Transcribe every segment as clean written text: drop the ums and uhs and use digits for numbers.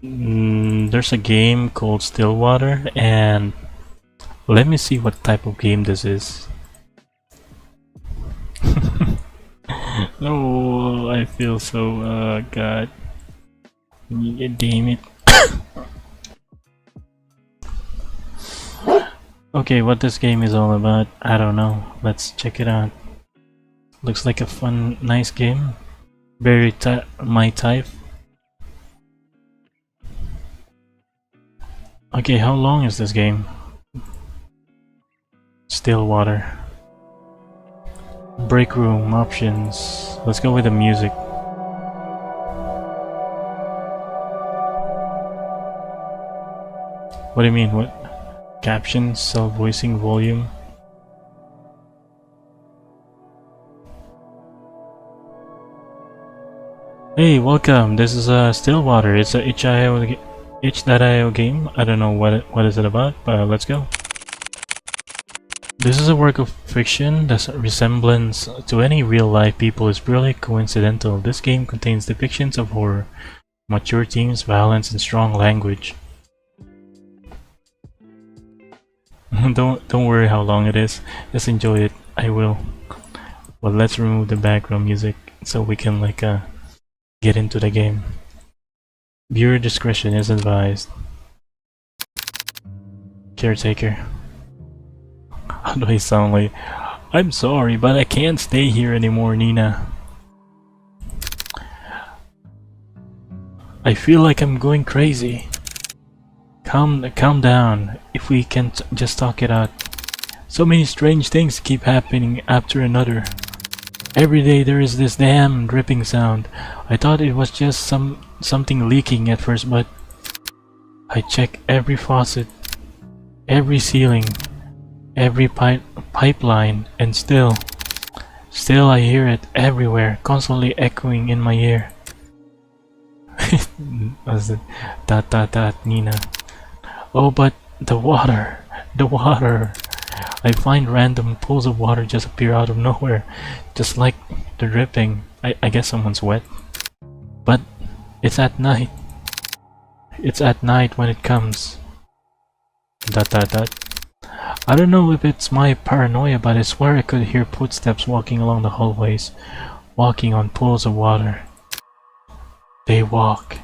There's a game called Stillwater, and let me see what type of game this is. Oh, I feel so, God. Damn it. Okay, what this game is all about, I don't know. Let's check it out. Looks like a fun, nice game. Very my type. Okay, how long is this game? Stillwater. Break room options. Let's go with the music. What do you mean? What? Captions, self-voicing, volume. Hey, welcome. This is Stillwater. It's a itch.io game. I don't know what is it about, but let's go. This is a work of fiction. The resemblance to any real-life people is purely coincidental. This game contains depictions of horror, mature themes, violence, and strong language. Don't worry how long it is. Just enjoy it. I will. Well, let's remove the background music so we can get into the game. Viewer discretion is advised. Caretaker. How do I sound like? I'm sorry, but I can't stay here anymore, Nina. I feel like I'm going crazy. Calm down. If we can just talk it out. So many strange things keep happening after another. Every day there is this damn dripping sound. I thought it was just something leaking at first, but I check every faucet, every ceiling, every pipeline, and still I hear it everywhere, constantly echoing in my ear. Was it Nina? Oh, but the water. I find random pools of water just appear out of nowhere, just like the dripping. I guess someone's wet. But it's at night. It's at night when it comes. I don't know if it's my paranoia, but I swear I could hear footsteps walking along the hallways, walking on pools of water. They walk,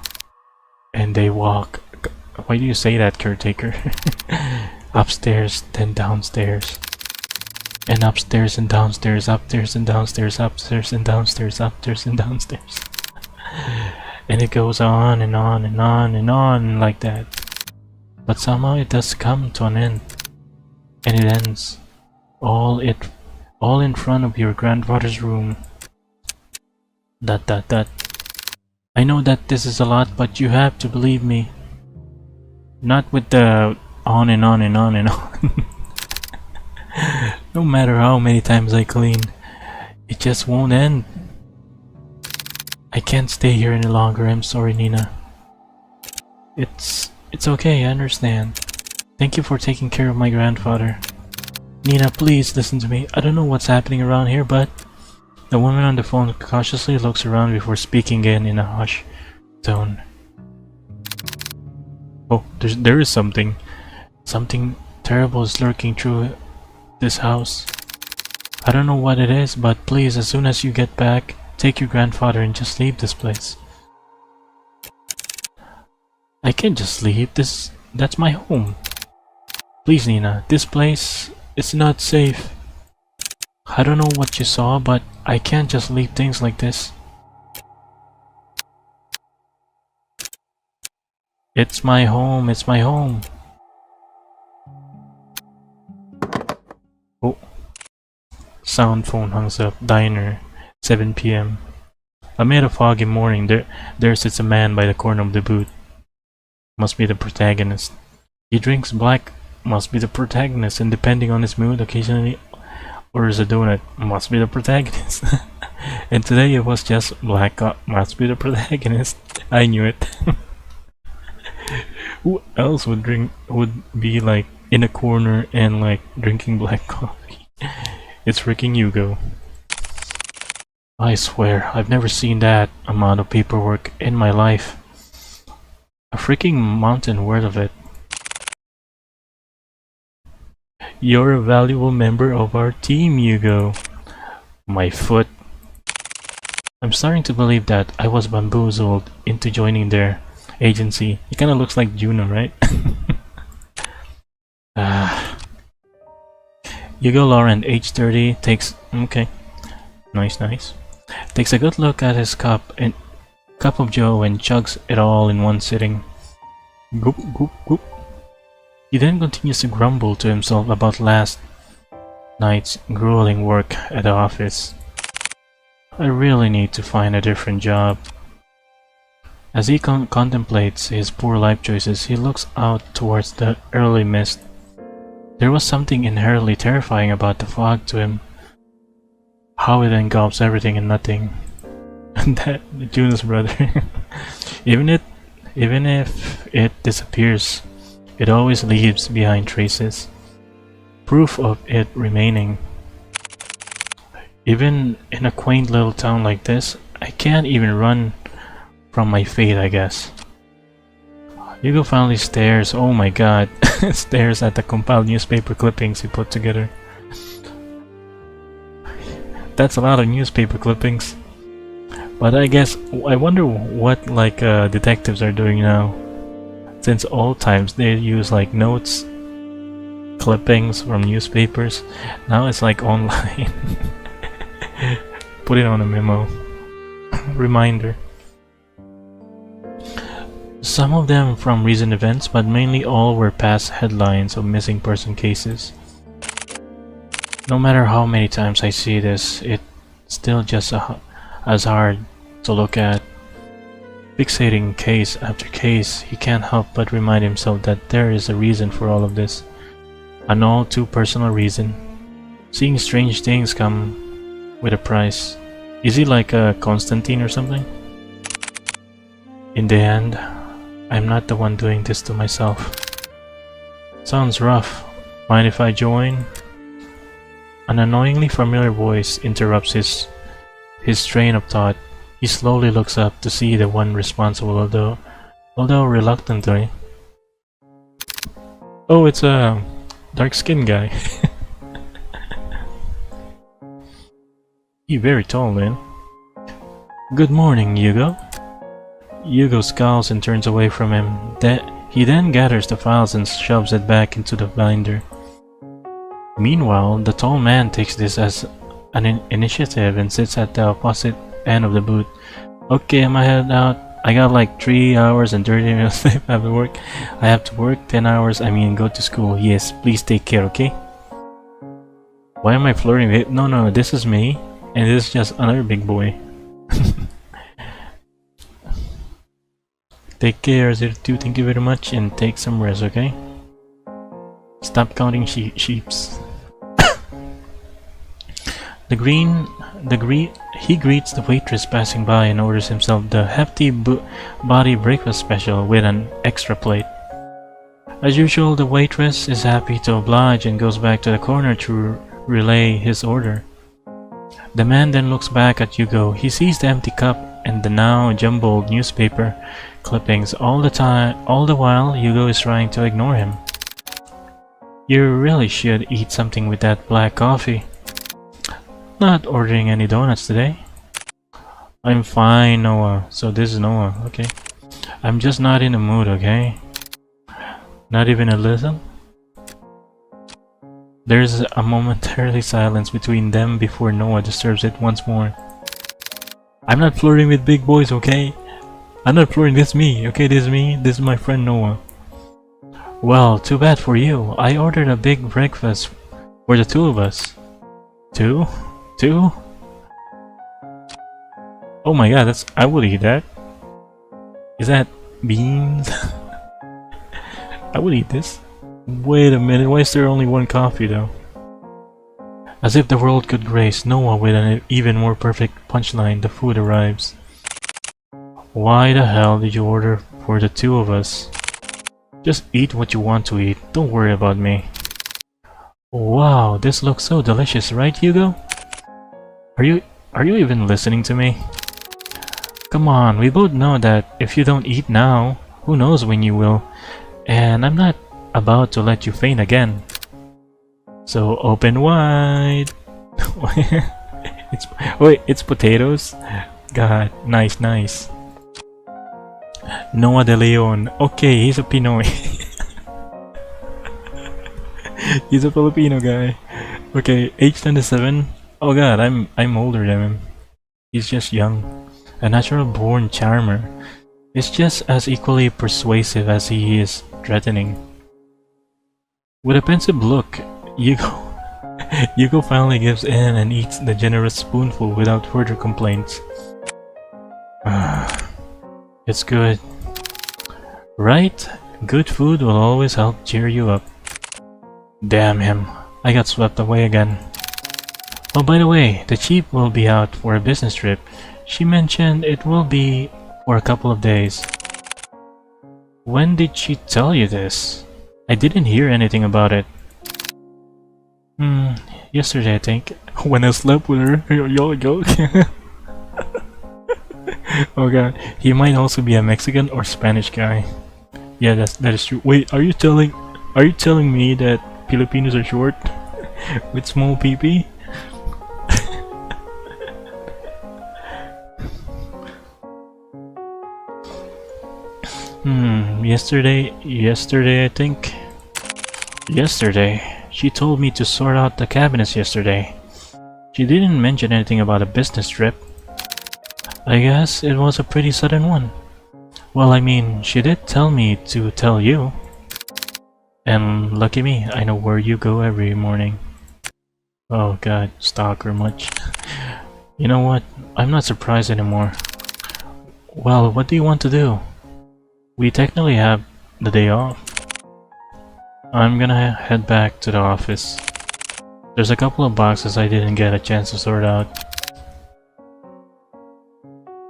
and they walk. Why do you say that, caretaker? Upstairs, then downstairs. And upstairs and downstairs, upstairs and downstairs, upstairs and downstairs, upstairs and downstairs. And it goes on and on and on and on like that. But somehow it does come to an end. And it ends. All in front of your grandfather's room. I know that this is a lot, but you have to believe me. Not with the on and on and on and on. No matter how many times I clean, it just won't end. I can't stay here any longer. I'm sorry, Nina. It's okay, I understand. Thank you for taking care of my grandfather. Nina, please listen to me. I don't know what's happening around here, but... The woman on the phone cautiously looks around before speaking again in a hushed tone. Oh, there is something. Something terrible is lurking through this house. I don't know what it is, but please, as soon as you get back, take your grandfather and just leave this place. I can't just leave. That's my home. Please, Nina, this place is not safe. I don't know what you saw, but I can't just leave things like this. It's my home, it's my home. Oh. Sound phone hangs up. Diner. 7 p.m. Amid a foggy morning, there sits a man by the corner of the booth. Must be the protagonist. He drinks black. Must be the protagonist, and depending on his mood, occasionally orders a donut. Must be the protagonist. And today it was just black. Must be the protagonist. I knew it. Who else would be like in a corner and like drinking black coffee? It's freaking Hugo. I swear, I've never seen that amount of paperwork in my life. A freaking mountain worth of it. You're a valuable member of our team, Hugo. My foot. I'm starting to believe that I was bamboozled into joining their agency. It kinda looks like Juno, right? Hugo Laurent, age 30, takes... okay. Nice, nice. Takes a good look at his cup of joe and chugs it all in one sitting. Goop, goop, goop. He then continues to grumble to himself about last night's grueling work at the office. I really need to find a different job. As he contemplates his poor life choices, he looks out towards the early mist. There was something inherently terrifying about the fog to him. How it engulfs everything and nothing. And that Juno's brother. Even if it disappears, it always leaves behind traces. Proof of it remaining. Even in a quaint little town like this, I can't even run from my fate, I guess. Hugo finally stares, oh my god, stares at the compiled newspaper clippings he put together. That's a lot of newspaper clippings. But I wonder what detectives are doing now. Since old times they use like notes, clippings from newspapers. Now it's like online. Put it on a memo. Reminder. Some of them from recent events, but mainly all were past headlines of missing person cases. No matter how many times I see this, it's still just as hard to look at. Fixating case after case, he can't help but remind himself that there is a reason for all of this. An all too personal reason. Seeing strange things come with a price. Is he like a Constantine or something? In the end, I'm not the one doing this to myself. Sounds rough. Mind if I join? An annoyingly familiar voice interrupts his train of thought. He slowly looks up to see the one responsible, although reluctantly. Oh, it's a dark-skinned guy. You're very tall, man. Good morning, Hugo. Hugo scowls and turns away from him. He then gathers the files and shoves it back into the binder. Meanwhile, the tall man takes this as an initiative and sits at the opposite end of the booth. Okay, I'm headed out. I got like 3 hours and 30 minutes left after work. I have to work 10 hours, go to school. Yes, please take care, okay? Why am I flirting with it? No, this is me. And this is just another big boy. Take care, 02, thank you very much, and take some rest, okay? Stop counting sheeps. He greets the waitress passing by and orders himself the hefty body breakfast special with an extra plate. As usual, the waitress is happy to oblige and goes back to the corner to relay his order. The man then looks back at Hugo. He sees the empty cup and the now jumbled newspaper clippings. All the while, Hugo is trying to ignore him. You really should eat something with that black coffee. Not ordering any donuts today. I'm fine, Noah. So this is Noah, okay. I'm just not in the mood, okay? Not even a little? There's a momentary silence between them before Noah disturbs it once more. I'm not flirting with big boys, okay? I'm not flirting, this is me, okay? This is me, this is my friend Noah. Well, too bad for you. I ordered a big breakfast for the two of us. Two? Oh my god, I would eat that. Is that beans? I would eat this. Wait a minute, why is there only one coffee though? As if the world could grace Noah with an even more perfect punchline, the food arrives. Why the hell did you order for the two of us? Just eat what you want to eat, don't worry about me. Wow, this looks so delicious, right Hugo? Are you even listening to me? Come on, we both know that if you don't eat now, Who knows when you will? And I'm not about to let you faint again. So open wide. It's potatoes? God, nice, nice. Noah de Leon. Okay, he's a Pinoy. He's a Filipino guy. Okay, age 27. Oh god, I'm older than him. He's just young. A natural born charmer. He's just as equally persuasive as he is threatening. With a pensive look, Hugo finally gives in and eats the generous spoonful without further complaints. It's good. Right? Good food will always help cheer you up. Damn him. I got swept away again. Oh, by the way, the chief will be out for a business trip. She mentioned it will be for a couple of days. When did she tell you this? I didn't hear anything about it. Yesterday I think. When I slept with her. Yo. Oh god, he might also be a Mexican or Spanish guy. Yeah, that is true. Wait, are you telling me that Filipinos are short with small pee-pee? Yesterday I think. Yesterday, she told me to sort out the cabinets yesterday. She didn't mention anything about a business trip. I guess it was a pretty sudden one. Well, I mean, she did tell me to tell you. And lucky me, I know where you go every morning. Oh god, stalker much. You know what? I'm not surprised anymore. Well, what do you want to do? We technically have the day off. I'm gonna head back to the office. There's a couple of boxes I didn't get a chance to sort out.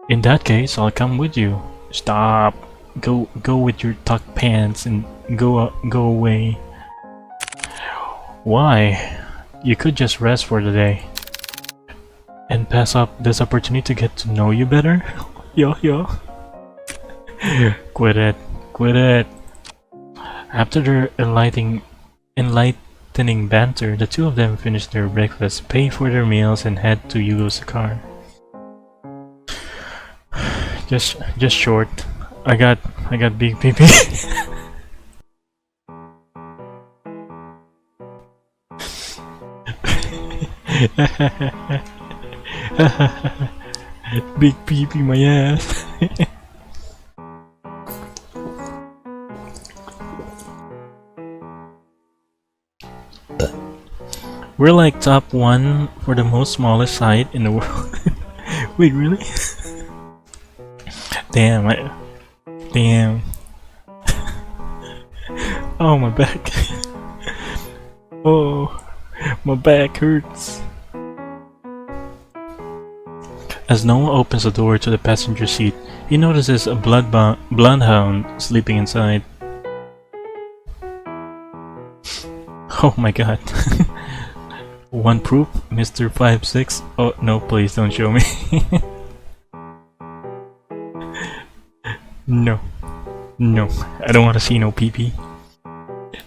In that case, I'll come with you. Stop. Go with your tucked pants and go away. Why? You could just rest for the day. And pass up this opportunity to get to know you better? Yo. Quit it. After their enlightening banter, the two of them finish their breakfast, pay for their meals, and head to Hugo's car. Just short. I got big pee. Big pee my ass. We're like top 1 for the most smallest site in the world. Wait, really? Damn. Oh, my back. Oh, my back hurts. As Noah opens the door to the passenger seat, he notices a bloodhound sleeping inside. Oh my god. One proof, Mr. 56. Oh no, please don't show me. No, I don't want to see no pee-pee.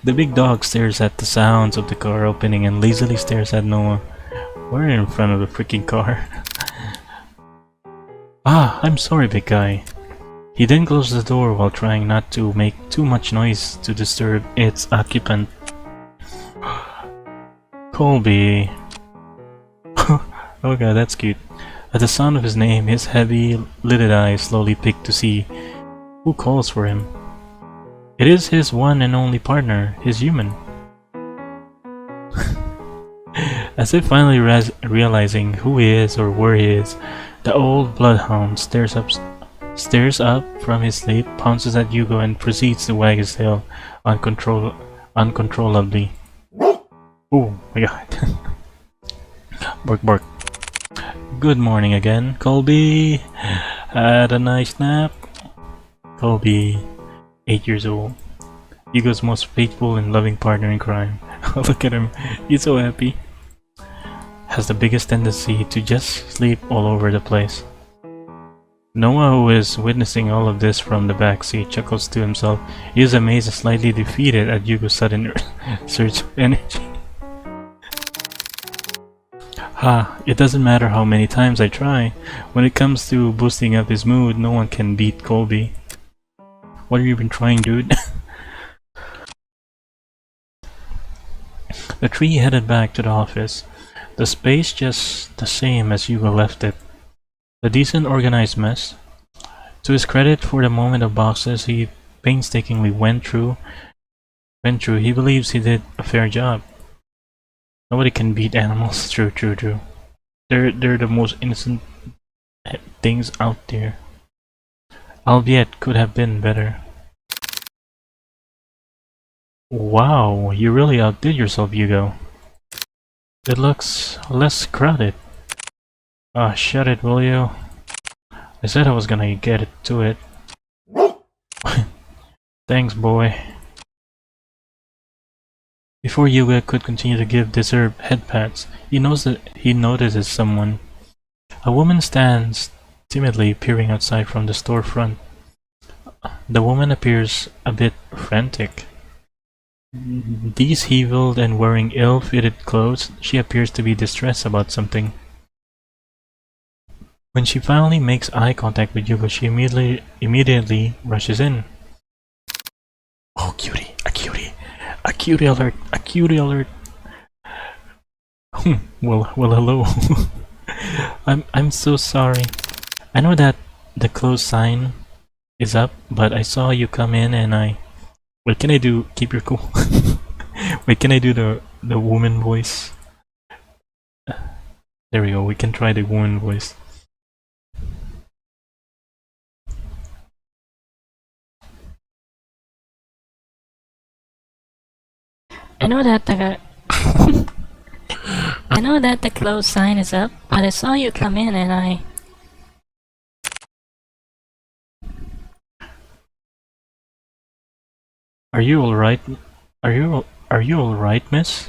The big dog stares at the sounds of the car opening and lazily stares at Noah. We're in front of the freaking car. Ah, I'm sorry, big guy. He then closes the door while trying not to make too much noise to disturb its occupant. Colby. Oh god, that's cute. At the sound of his name, his heavy-lidded eyes slowly peek to see who calls for him. It is his one and only partner, his human. As if finally realizing who he is or where he is, the old bloodhound stares up from his sleep, pounces at Hugo, and proceeds to wag his tail uncontrollably. Oh my god. Bark. Good morning again, Colby. Had a nice nap? Colby, 8 years old. Hugo's most faithful and loving partner in crime. Look at him, he's so happy. Has the biggest tendency to just sleep all over the place. Noah, who is witnessing all of this from the back seat, chuckles to himself. He is amazed and slightly defeated at Hugo's sudden surge of energy. It doesn't matter how many times I try. When it comes to boosting up his mood, no one can beat Colby. What have you been trying, dude? The three headed back to the office. The space just the same as Hugo left it. A decent organized mess. To his credit, for the moment of boxes he painstakingly went through, he believes he did a fair job. Nobody can beat animals. True. They're the most innocent things out there. Albeit could have been better. Wow, you really outdid yourself, Hugo. It looks less crowded. Ah, shut it, will you? I said I was gonna get to it. Thanks, boy. Before Hugo could continue to give deserved head pats, he notices someone. A woman stands timidly peering outside from the storefront. The woman appears a bit frantic. Disheveled and wearing ill-fitted clothes, she appears to be distressed about something. When she finally makes eye contact with Hugo, she immediately rushes in. Oh, cutie! A cutie! A cutie alert! A cutie alert! Well, hello. I'm so sorry. I know that the close sign is up, but I saw you come in and I... What can I do? Keep your cool. Wait, can I do the woman voice? There we go, we can try the woman voice. I know that the closed sign is up, but I saw you come in and I... Are you alright? Are you alright, miss?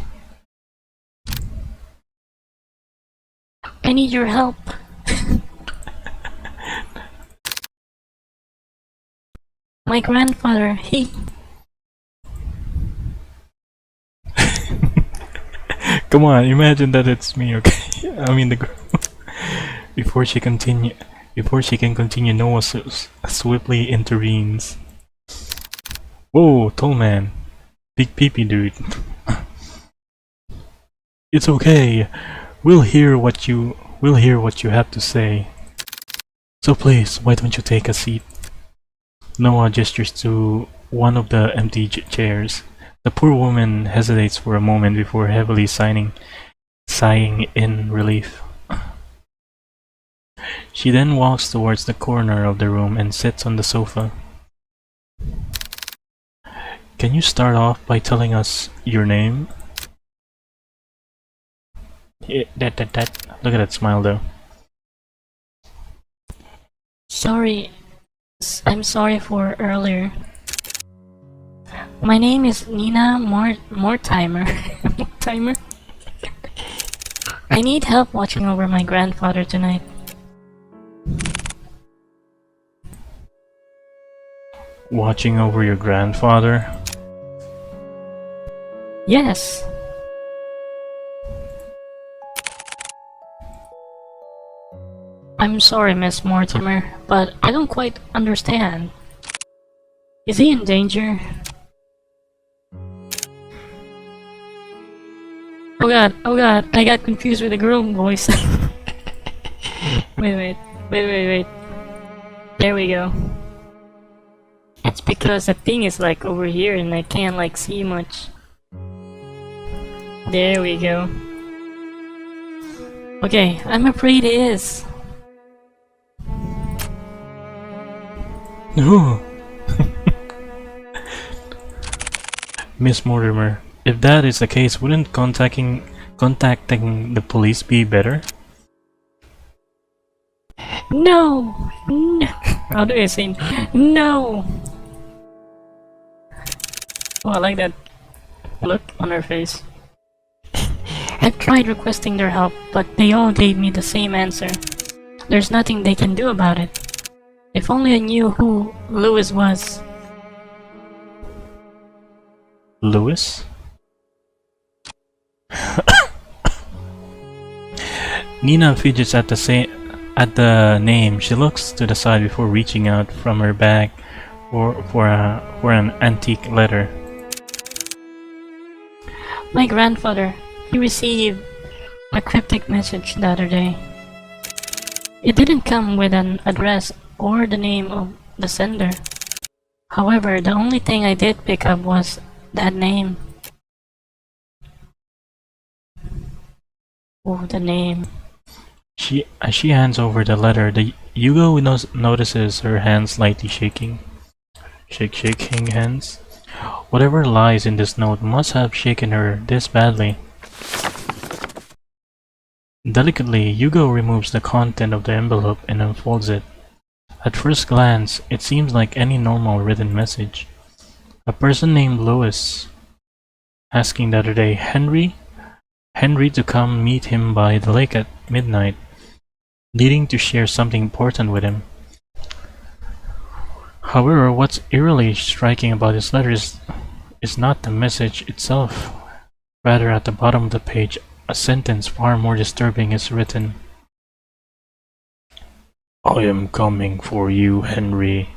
I need your help. My grandfather, he... Come on, imagine that it's me, okay? I mean the girl. Before she can continue, Noah swiftly intervenes. Whoa, tall man. Big peepee dude. It's okay. We'll hear what you have to say. So please, why don't you take a seat? Noah gestures to one of the empty chairs. The poor woman hesitates for a moment before heavily sighing in relief. She then walks towards the corner of the room and sits on the sofa. Can you start off by telling us your name? Yeah, that. Look at that smile though. Sorry. I'm sorry for earlier. My name is Nina Mortimer. Mortimer? I need help watching over my grandfather tonight. Watching over your grandfather? Yes. I'm sorry, Miss Mortimer, but I don't quite understand. Is he in danger? Oh god, I got confused with the girl voice. Wait. There we go. It's because the thing is like over here and I can't like see much. There we go. Okay, I'm afraid it is. No. Miss Mortimer, if that is the case, wouldn't contacting the police be better? No! How do I say no? Oh, I like that look on her face. I've tried requesting their help, but they all gave me the same answer. There's nothing they can do about it. If only I knew who Lewis was. Lewis? Nina fidgets at the name. She looks to the side before reaching out from her bag for an antique letter. My grandfather. He received a cryptic message the other day. It didn't come with an address or the name of the sender. However, the only thing I did pick up was that name. Oh, the name. As she hands over the letter, Hugo notices her hands slightly shaking. Shaking hands. Whatever lies in this note must have shaken her this badly. Delicately, Hugo removes the content of the envelope and unfolds it. At first glance, it seems like any normal written message. A person named Lewis asking the other day, Henry to come meet him by the lake at midnight, needing to share something important with him. However, what's eerily striking about this letter is not the message itself. Rather, at the bottom of the page, a sentence far more disturbing is written. I am coming for you, Henry.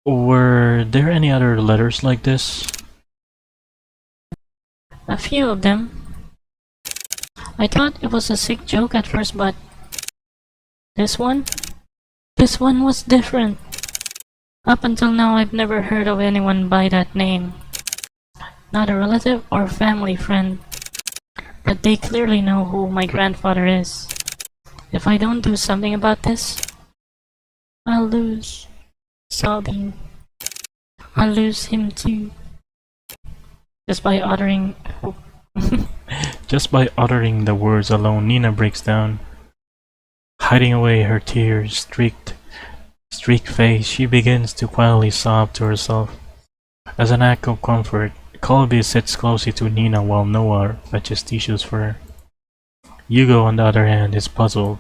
Were there any other letters like this? A few of them. I thought it was a sick joke at first, but this one was different. Up until now, I've never heard of anyone by that name. Not a relative or family friend. But they clearly know who my grandfather is. If I don't do something about this, I'll lose. Sobbing. I'll lose him too. Just by uttering the words alone, Nina breaks down. Hiding away her tears, streaked face, she begins to quietly sob to herself. As an act of comfort, Colby sits closely to Nina while Noah fetches tissues for her. Hugo, on the other hand, is puzzled.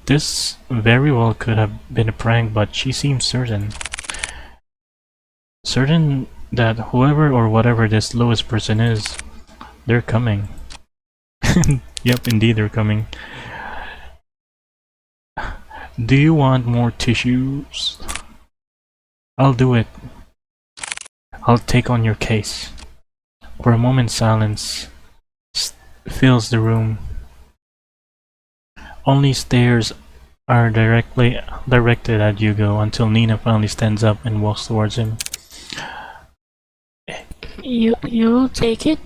This very well could have been a prank, but she seems certain. Certain that whoever or whatever this Lewis person is, they're coming. Yep, indeed they're coming. Do you want more tissues? I'll do it. I'll take on your case. For a moment, silence fills the room. Only stares are directed at Hugo until Nina finally stands up and walks towards him. You'll take it?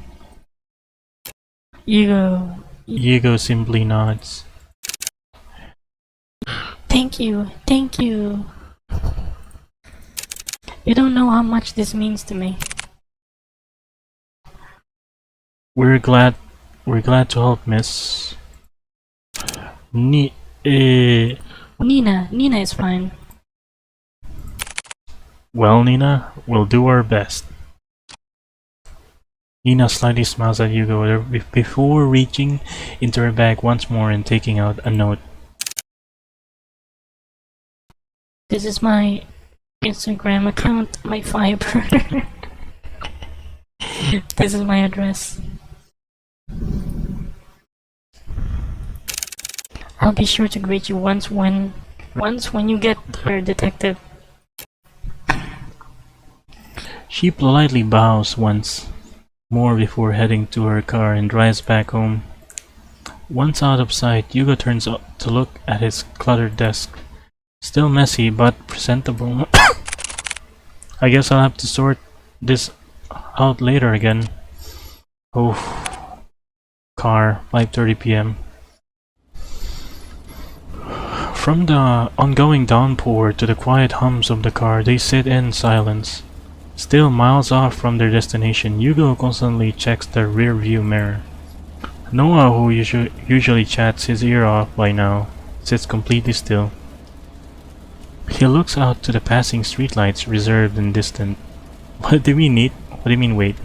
Hugo simply nods. Thank you. You don't know how much this means to me. We're glad to help, miss. Nina is fine. Well, Nina, we'll do our best. Nina slightly smiles at Hugo before reaching into her bag once more and taking out a note. This is my Instagram account, my Fiverr. This is my address. I'll be sure to greet you once when you get there, detective. She politely bows once more before heading to her car and drives back home. Once out of sight, Hugo turns up to look at his cluttered desk. Still messy, but presentable. I guess I'll have to sort this out later again. Oh, car, 5:30 p.m. From the ongoing downpour to the quiet hums of the car, they sit in silence. Still miles off from their destination, Hugo constantly checks the rear view mirror. Noah, who usually chats his ear off by now, sits completely still. He looks out to the passing streetlights, reserved and distant. What do you mean wait?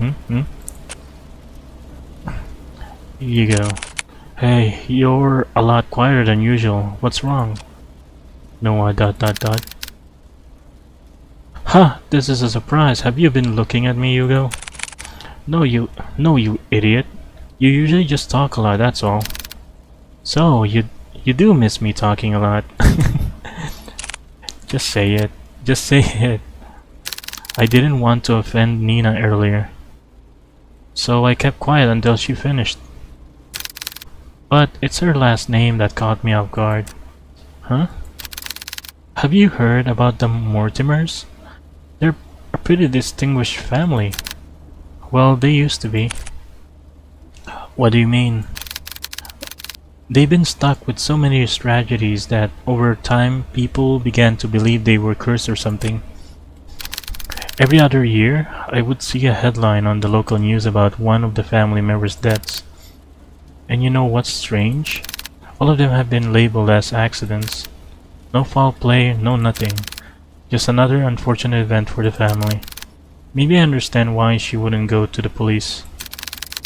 You go. Hey, you're a lot quieter than usual. What's wrong? No, dot. Ha! This is a surprise. Have you been looking at me, Hugo? No, you idiot. You usually just talk a lot, that's all. So, you do miss me talking a lot. Just say it. Just say it. I didn't want to offend Nina earlier, so I kept quiet until she finished. But it's her last name that caught me off guard. Huh? Have you heard about the Mortimers? They're a pretty distinguished family. Well, they used to be. What do you mean? They've been stuck with so many tragedies that over time people began to believe they were cursed or something. Every other year, I would see a headline on the local news about one of the family members' deaths. And you know what's strange? All of them have been labeled as accidents. No foul play, no nothing. Just another unfortunate event for the family. Maybe I understand why she wouldn't go to the police.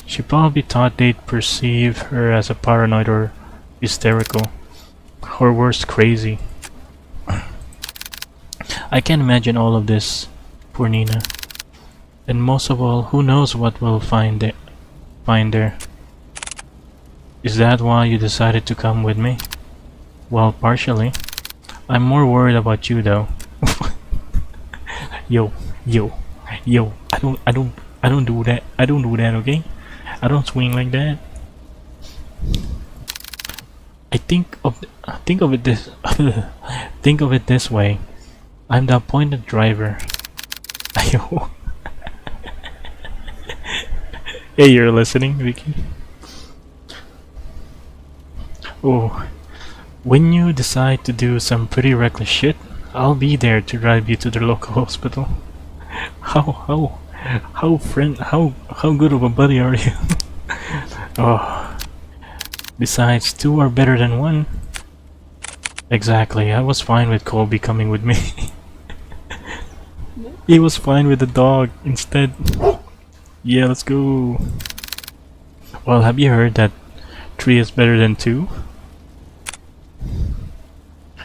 She probably thought they'd perceive her as a paranoid or hysterical. Or worse, crazy. I can't imagine all of this. Poor Nina. And most of all, who knows what we'll find there. Is that why you decided to come with me? Well, partially. I'm more worried about you though. Yo. I don't do that. I don't do that, okay? I don't swing like that. Think of it this think of it this way. I'm the appointed driver. Ayo. Hey, you're listening, Vicky? Oh, when you decide to do some pretty reckless shit, I'll be there to drive you to the local hospital. How good of a buddy are you? Oh, besides, two are better than one. Exactly, I was fine with Colby coming with me. He was fine with the dog instead. Yeah, let's go. Well, have you heard that 3 is better than 2?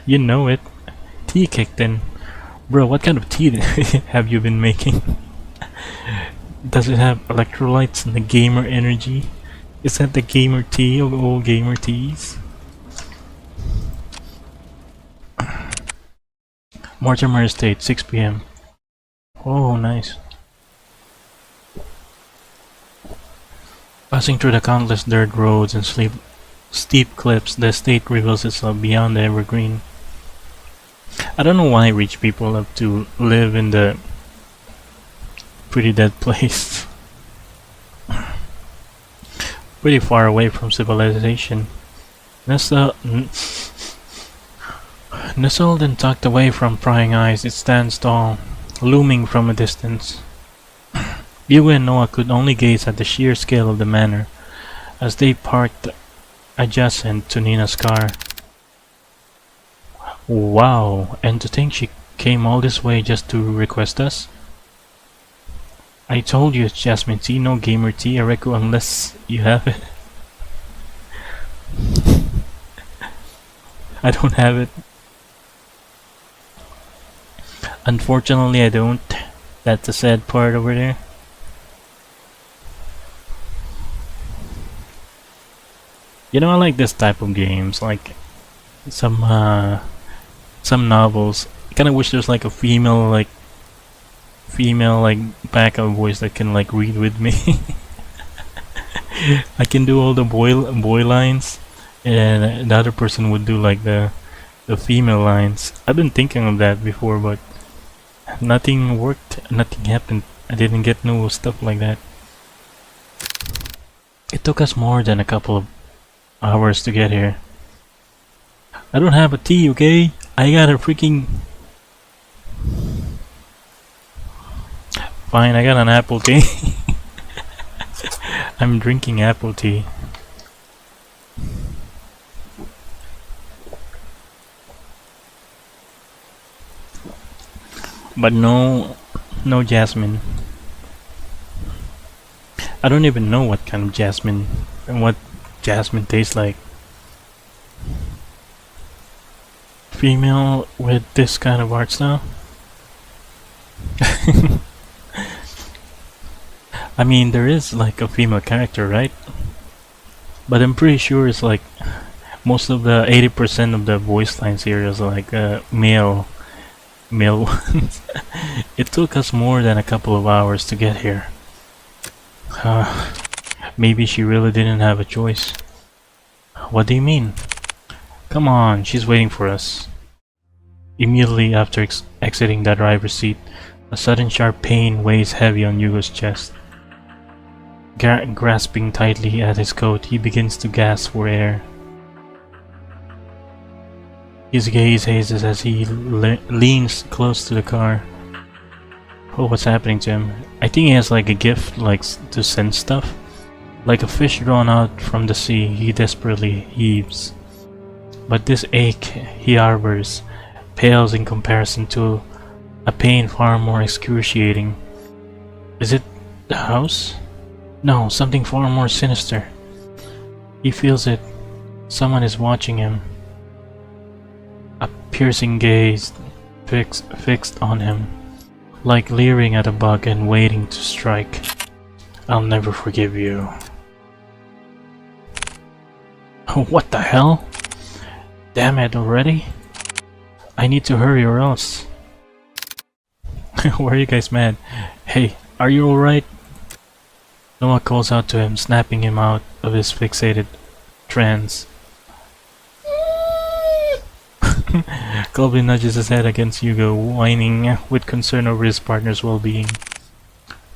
You know it. Tea kicked in. Bro, what kind of tea have you been making? Does it have electrolytes and the gamer energy? Is that the gamer tea of all gamer teas? Mortimer Estate, 6 p.m. Oh, nice. Passing through the countless dirt roads and steep cliffs, the estate reveals itself beyond the evergreen. I don't know why rich people have to live in the pretty dead place. Pretty far away from civilization. Nestled and tucked away from prying eyes, it stands tall, looming from a distance. Hugo and Noah could only gaze at the sheer scale of the manor as they parked adjacent to Nina's car. Wow, and to think she came all this way just to request us? I told you it's Jasmine tea, no gamer tea, Areku, unless you have it. I don't have it. Unfortunately, I don't. That's the sad part over there. You know, I like this type of games, like some novels. I kind of wish there's like a female backup voice that can like read with me. I can do all the boy lines, and the other person would do like the female lines. I've been thinking of that before, but nothing worked. Nothing happened. I didn't get no stuff like that. It took us more than a couple of hours to get here. I don't have a tea, okay? I got a freaking... Fine, I got an apple tea. I'm drinking apple tea. But no jasmine. I don't even know what kind of jasmine and what Jasmine tastes like. Female with this kind of art style? I mean, there is like a female character, right? But I'm pretty sure it's like most of the 80% of the voice lines here is like male ones. It took us more than a couple of hours to get here. Maybe she really didn't have a choice. What do you mean? Come on, she's waiting for us. Immediately after exiting the driver's seat, a sudden sharp pain weighs heavy on Hugo's chest. Grasping tightly at his coat, he begins to gasp for air. His gaze hazes as he leans close to the car. Oh, what's happening to him? I think he has like a gift, like to sense stuff. Like a fish drawn out from the sea, he desperately heaves. But this ache he harbors pales in comparison to a pain far more excruciating. Is it the house? No, something far more sinister. He feels it. Someone is watching him. A piercing gaze fixed on him, like leering at a bug and waiting to strike. I'll never forgive you. What the hell? Damn it already? I need to hurry or else. Why are you guys mad? Hey, are you alright? Noah calls out to him, snapping him out of his fixated trance. Goblin nudges his head against Hugo, whining with concern over his partner's well-being.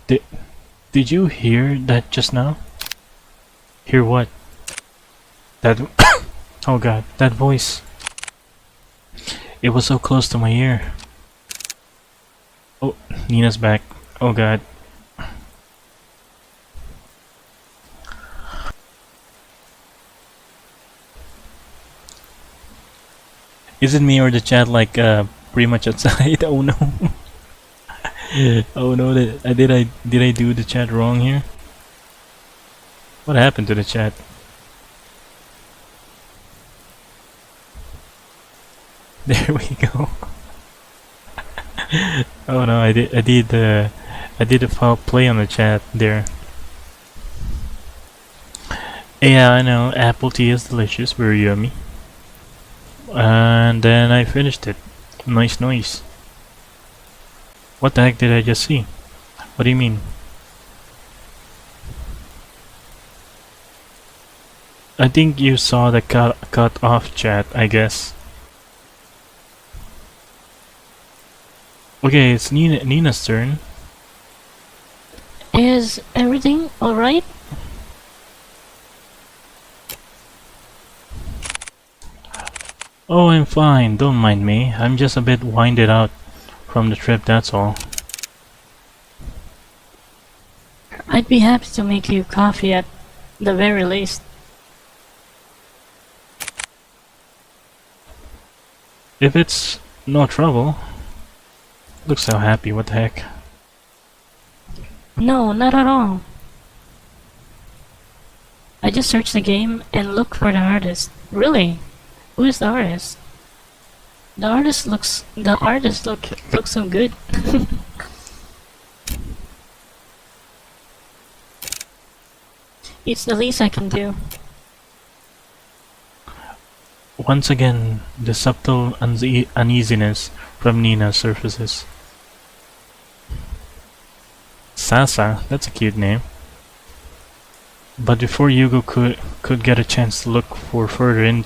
Did you hear that just now? Hear what? That... oh god, that voice. It was so close to my ear. Oh, Nina's back. Oh god. Is it me or the chat like pretty much outside? Oh no. Oh no, did I do the chat wrong here? What happened to the chat? There we go. Oh no, I did a foul play on the chat there. Yeah, I know, apple tea is delicious, very yummy. And then I finished it. Nice noise. What the heck did I just see? What do you mean? I think you saw the cut off chat, I guess. Okay, it's Nina's turn. Is everything alright? Oh, I'm fine, don't mind me. I'm just a bit winded out from the trip, that's all. I'd be happy to make you coffee at the very least. If it's no trouble. Look so happy, what the heck? No, not at all. I just searched the game and looked for the artist. Really? Who is the artist? The artist looks so good. It's the least I can do. Once again, the subtle uneasiness from Nina surfaces. Sasa, that's a cute name. But before Hugo could get a chance to look further into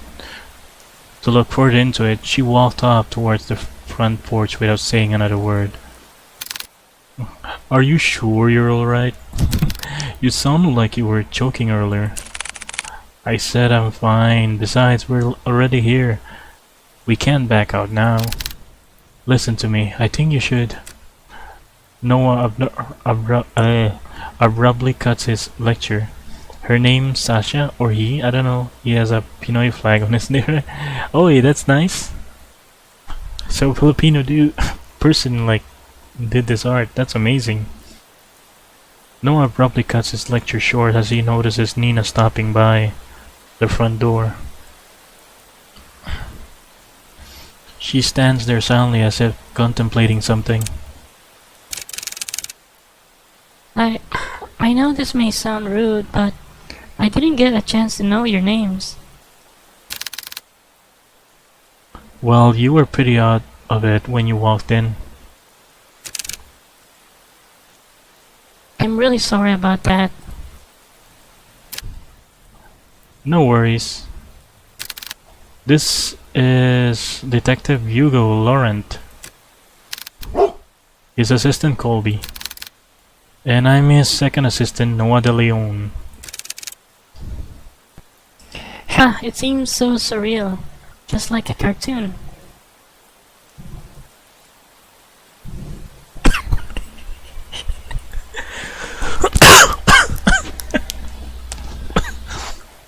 it, she walked off towards the front porch without saying another word. Are you sure you're alright? You sounded like you were choking earlier. I said I'm fine. Besides, we're already here. We can't back out now. Listen to me. I think you should. Noah abruptly cuts his lecture. Her name Sasha or he? I don't know. He has a Pinoy flag on his neck. Oh, yeah, that's nice. So Filipino person like did this art. That's amazing. Noah abruptly cuts his lecture short as he notices Nina stopping by the front door. She stands there silently as if contemplating something. I know this may sound rude, but I didn't get a chance to know your names. Well, you were pretty out of it when you walked in. I'm really sorry about that. No worries. This is Detective Hugo Laurent. His assistant Colby. And I'm his second assistant, Noah de Leon. Ha! It seems so surreal. Just like a cartoon.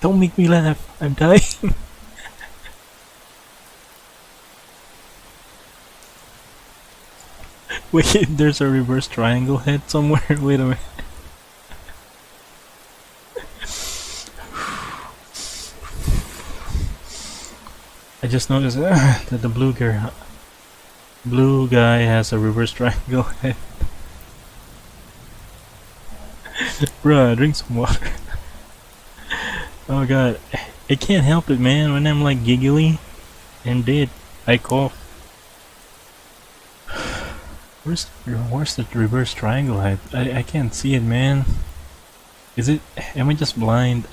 Don't make me laugh. I'm dying. Wait, there's a reverse triangle head somewhere. Wait a minute. I just noticed that the blue guy has a reverse triangle head. Bruh, drink some water. Oh god, I can't help it, man. When I'm like giggly and dead, I cough. Where's the reverse triangle head? I can't see it, man. Is it? Am I just blind?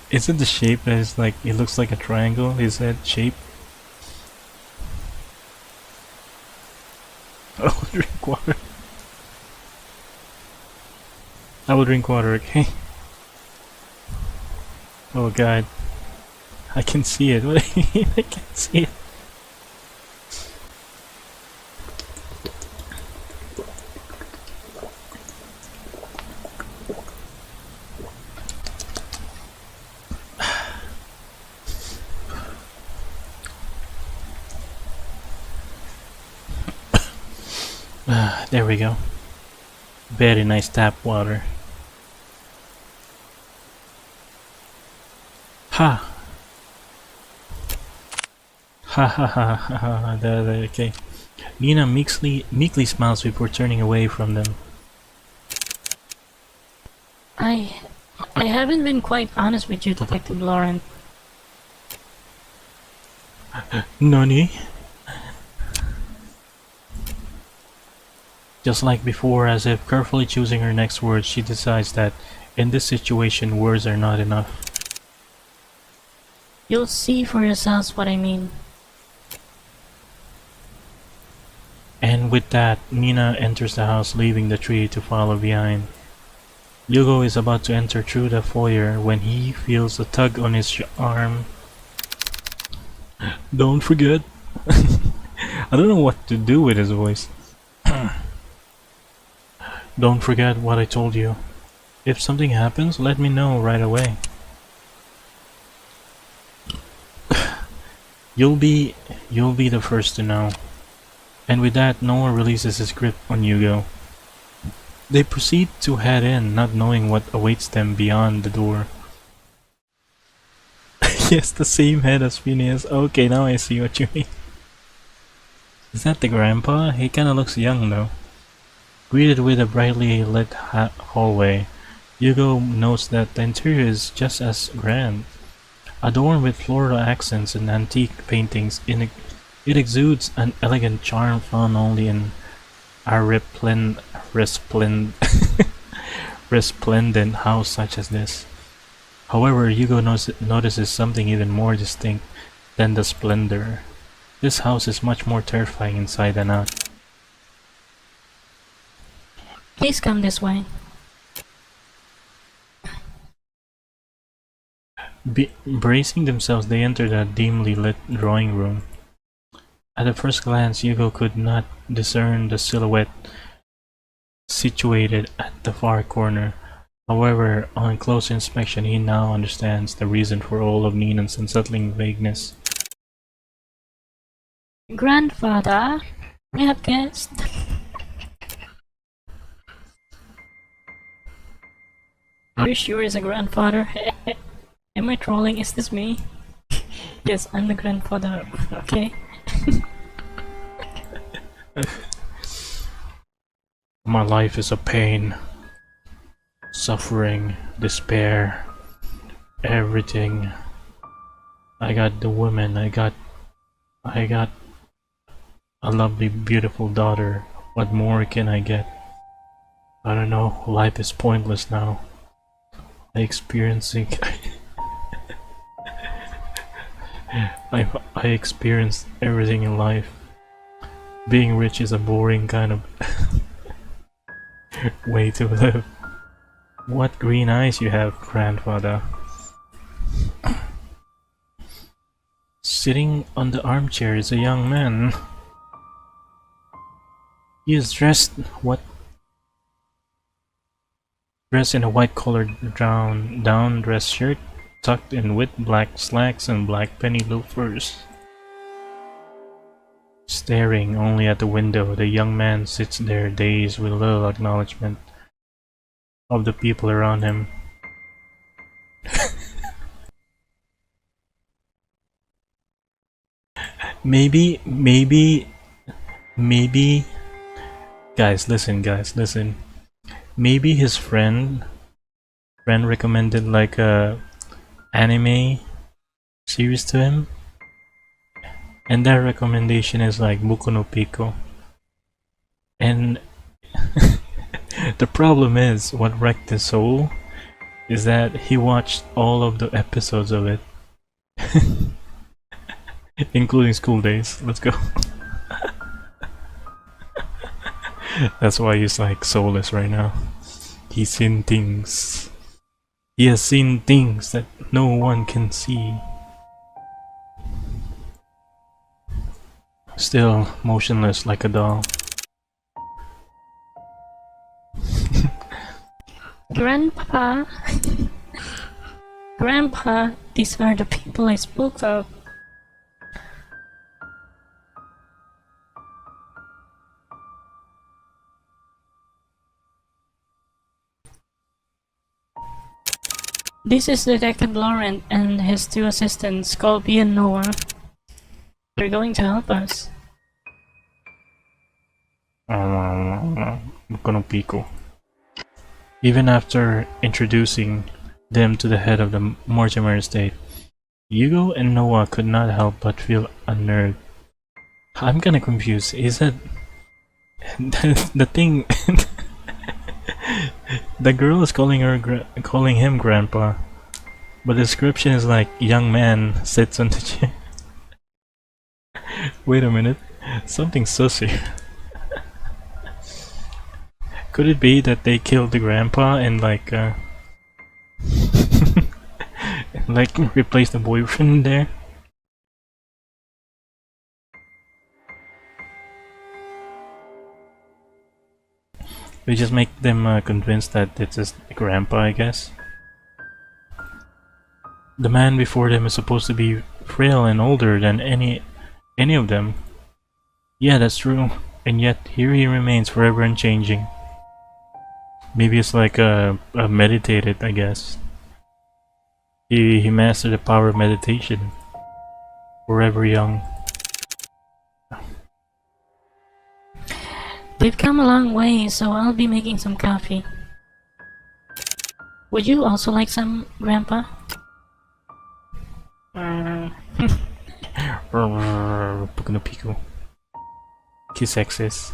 Is it the shape that is like, it looks like a triangle? Is that shape? Oh, drink water. I will drink water, okay? Oh god. I can see it. What do you mean I can't see it? There we go. Very nice tap water. Ha! Ha ha ha ha ha. Okay. Nina meekly smiles before turning away from them. I haven't been quite honest with you, Detective Laurent. Nani? Just like before, as if carefully choosing her next words, she decides that in this situation, words are not enough. You'll see for yourselves what I mean. And with that, Nina enters the house, leaving the tree to follow behind. Hugo is about to enter through the foyer when he feels a tug on his arm. Don't forget. I don't know what to do with his voice. Don't forget what I told you. If something happens, let me know right away. You'll be the first to know. And with that, Noah releases his grip on Hugo. They proceed to head in, not knowing what awaits them beyond the door. Yes, the same head as Phineas. Okay, now I see what you mean. Is that the grandpa? He kinda looks young though. Greeted with a brightly lit hallway, Hugo notes that the interior is just as grand. Adorned with floral accents and antique paintings, it exudes an elegant charm found only in a resplendent house such as this. However, Hugo notices something even more distinct than the splendor. This house is much more terrifying inside than out. Please come this way. Bracing themselves, they enter the dimly lit drawing room. At the first glance, Hugo could not discern the silhouette situated at the far corner. However, on close inspection, he now understands the reason for all of Nina's unsettling vagueness. Grandfather, we have guests. Are you sure he's a grandfather? Am I trolling? Is this me? Yes, I'm the grandfather. Okay. My life is a pain, suffering, despair, everything. I got the woman, I got a lovely, beautiful daughter. What more can I get? I don't know, life is pointless now. I experiencing I experienced everything in life. Being rich is a boring kind of way to live. What green eyes you have, grandfather. Sitting on the armchair is a young man. He is dressed in a white collared down dress shirt, tucked in with black slacks and black penny loafers. Staring only at the window, the young man sits there dazed with little acknowledgement of the people around him. Maybe, guys, listen. Maybe his friend recommended like a anime series to him, and that recommendation is like Boku no Pico. And the problem is, what wrecked his soul is that he watched all of the episodes of it. Including school days. Let's go. That's why he's like soulless right now. He's seen things. He has seen things that no one can see. Still motionless like a doll. Grandpa. Grandpa, these are the people I spoke of. This is Detective Laurent and his two assistants, Colby and Noah. They're going to help us. Gonna pico. Even after introducing them to the head of the Mortimer estate, Hugo and Noah could not help but feel unnerved. I'm kinda confused. Is that the thing? The girl is calling him grandpa, but the description is like young man sits on the chair. Wait a minute, something sus here. Could it be that they killed the grandpa and like like replaced the boyfriend there? We just make them convinced that it's just grandpa, I guess. The man before them is supposed to be frail and older than any of them. Yeah, that's true. And yet here he remains forever unchanging. Maybe it's like a meditated, I guess. He mastered the power of meditation. Forever young. They've come a long way, so I'll be making some coffee. Would you also like some, Grandpa? Boku no Pico. Kiss exes.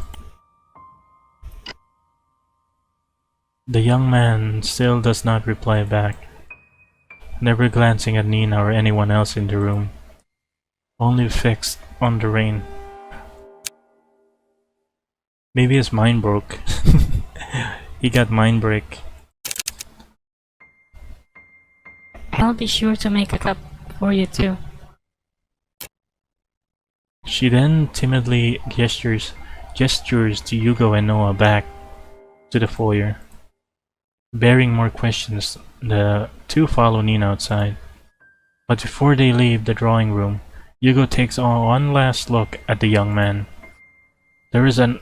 The young man still does not reply back, never glancing at Nina or anyone else in the room, only fixed on the rain. Maybe his mind broke. He got mind break. I'll be sure to make a cup for you too. She then timidly gestures to Hugo and Noah back to the foyer. Bearing more questions, the two follow Nina outside. But before they leave the drawing room, Hugo takes one last look at the young man. There is an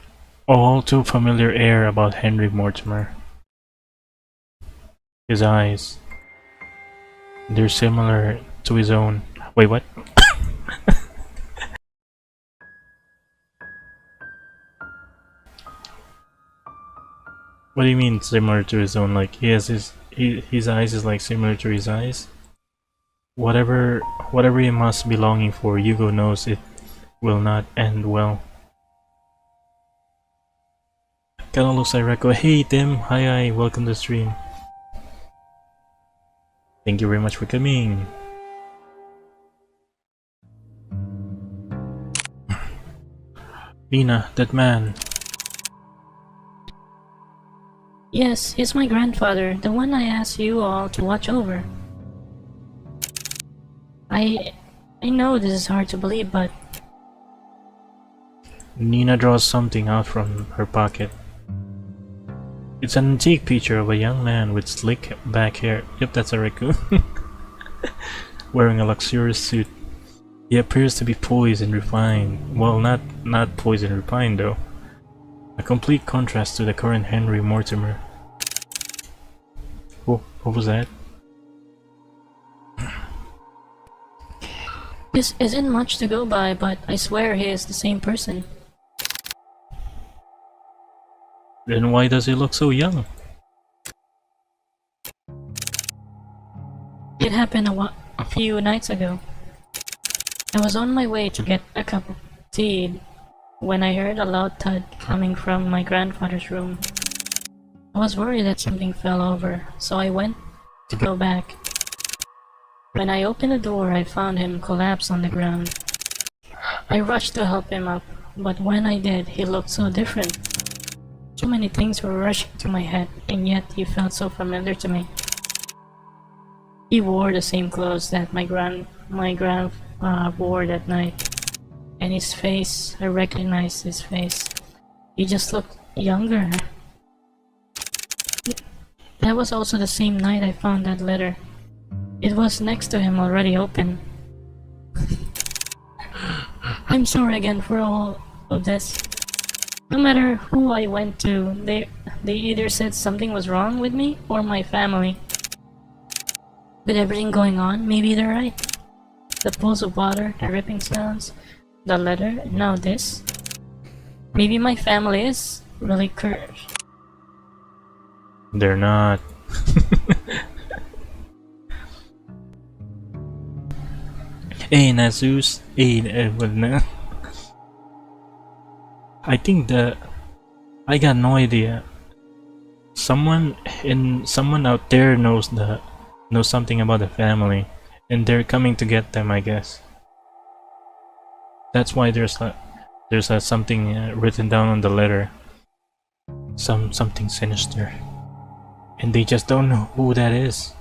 all too familiar air about Henry Mortimer. His eyes, they're similar to his own. Wait, what? What do you mean similar to his own? Like he has his eyes is like similar to his eyes? Whatever he must be longing for, Hugo knows it will not end well. Kinda looks like Areku. Hey Tim, hi, welcome to the stream. Thank you very much for coming. Nina, that man. Yes, he's my grandfather, the one I asked you all to watch over. I know this is hard to believe, but Nina draws something out from her pocket. It's an antique picture of a young man with slick back hair. Yep, that's Areku. Wearing a luxurious suit. He appears to be poised and refined. Well, not poised and refined though. A complete contrast to the current Henry Mortimer. Oh, what was that? this isn't much to go by, but I swear he is the same person. Then why does he look so young? It happened a few nights ago. I was on my way to get a cup of tea when I heard a loud thud coming from my grandfather's room. I was worried that something fell over, so I went to go back. When I opened the door, I found him collapsed on the ground. I rushed to help him up, but when I did, he looked so different. So many things were rushing to my head, and yet he felt so familiar to me. He wore the same clothes that my grand wore that night. And his face, I recognized his face. He just looked younger. That was also the same night I found that letter. It was next to him, already open. I'm sorry again for all of this. No matter who I went to, they either said something was wrong with me or my family. With everything going on, maybe they're right. The pools of water, the ripping sounds, the letter, and now this. Maybe my family is really cursed. They're not. Hey Nazus. Hey, I think I got no idea. Someone out there knows something about the family, and they're coming to get them, I guess. That's why there's something written down on the letter. Something sinister, and they just don't know who that is.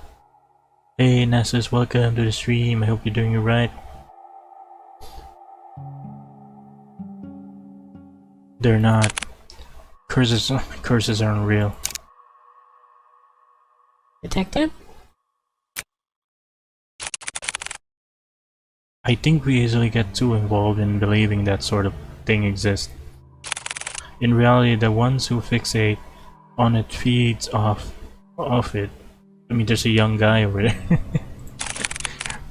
Hey Nasus, welcome to the stream. I hope you're doing alright. They're not. Curses aren't real. Detective? I think we easily get too involved in believing that sort of thing exists. In reality, the ones who fixate on it feeds off it. I mean, there's a young guy over there.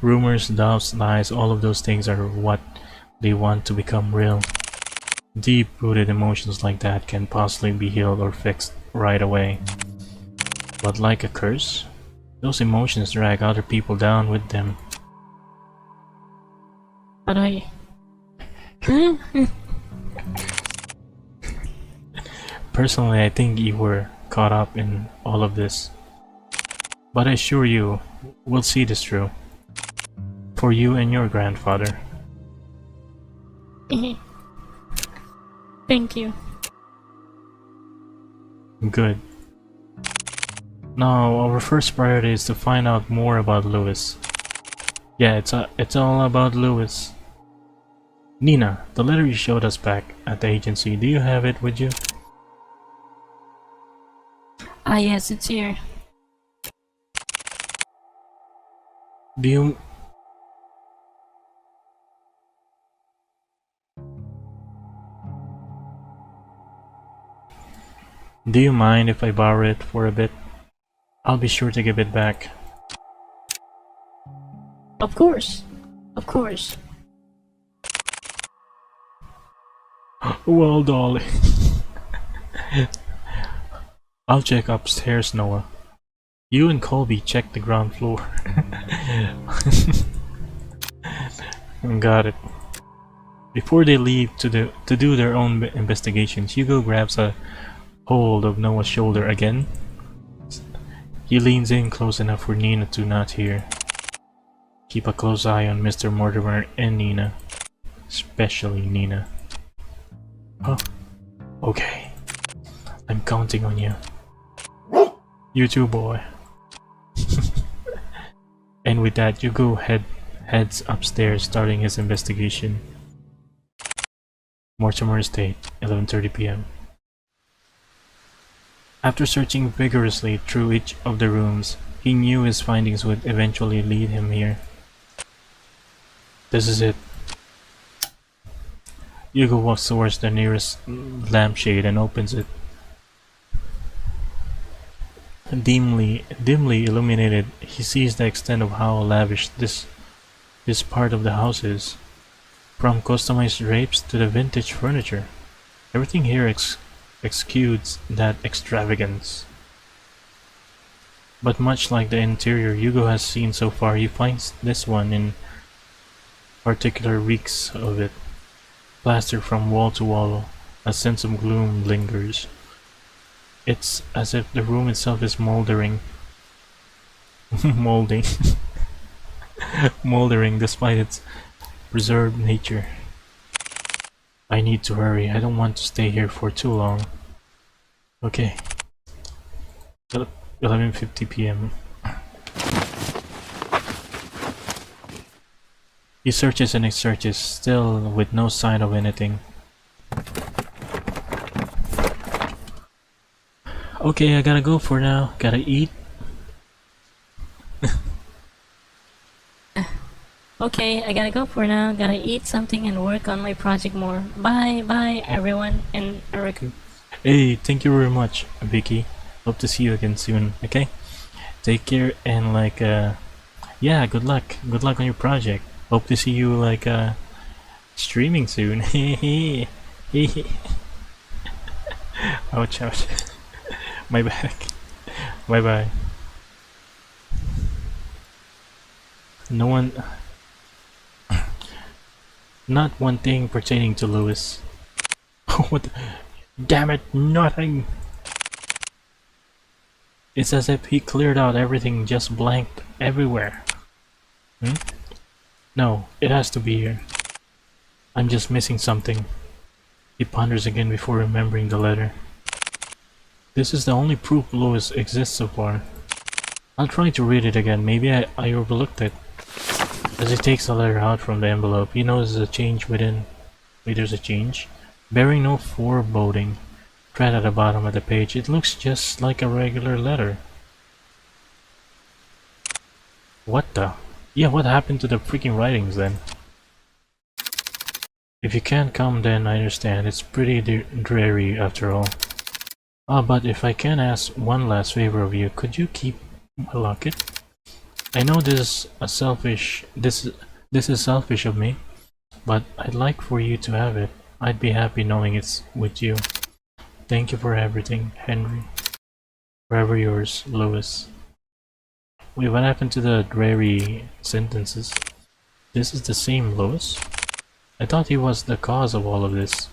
Rumors, doubts, lies, all of those things are what they want to become real. Deep-rooted emotions like that can possibly be healed or fixed right away. But like a curse, those emotions drag other people down with them. But I... Personally, I think you were caught up in all of this. But I assure you, we'll see this through. For you and your grandfather. Thank you. Good. Now, our first priority is to find out more about Lewis. Yeah, it's all about Lewis. Nina, the letter you showed us back at the agency, do you have it with you? Ah yes, it's here. Do you... Do you mind if I borrow it for a bit? I'll be sure to give it back. Of course. Of course. Well, darling. I'll check upstairs, Noah. You and Colby check the ground floor. Got it. Before they leave to do their own investigations, Hugo grabs a hold of Noah's shoulder again. He leans in close enough for Nina to not hear. Keep a close eye on Mr. Mortimer and Nina. Especially Nina. Huh? Okay. I'm counting on you. You too, boy. And with that, Hugo heads upstairs, starting his investigation. Mortimer Estate, 11:30 p.m. After searching vigorously through each of the rooms, he knew his findings would eventually lead him here. This is it. Hugo walks towards the nearest lampshade and opens it. Dimly illuminated, he sees the extent of how lavish this part of the house is. From customized drapes to the vintage furniture, everything here exudes that extravagance. But much like the interior Hugo has seen so far, he finds this one in particular reeks of it. Plastered from wall to wall, a sense of gloom lingers. It's as if the room itself is moldering despite its preserved nature. I need to hurry. I don't want to stay here for too long. Okay. 11:50 p.m. He searches and he searches, still with no sign of anything. Okay, I gotta go for now. Gotta eat. Okay, I gotta go for now. Gotta eat something and work on my project more. Bye, everyone, and Areku. Hey, thank you very much, Vicky. Hope to see you again soon, okay? Take care and yeah, good luck. Good luck on your project. Hope to see you streaming soon. Ouch, ouch. My back. Bye bye. No one. Not one thing pertaining to Lewis. What the? Damn it, nothing! It's as if he cleared out everything, just blanked everywhere. No, it has to be here. I'm just missing something. He ponders again before remembering the letter. This is the only proof Lewis exists so far. I'll try to read it again, maybe I overlooked it. As he takes the letter out from the envelope, he notices a change within. Wait, there's a change? Bearing no foreboding. Right at the bottom of the page, it looks just like a regular letter. What the? Yeah, what happened to the freaking writings then? If you can't come, then I understand. It's pretty dreary after all. But if I can ask one last favor of you, could you keep my locket? I know this is selfish of me, but I'd like for you to have it. I'd be happy knowing it's with you. Thank you for everything, Henry. Forever yours, Lewis. Wait, what happened to the dreary sentences? This is the same Lewis? I thought he was the cause of all of this.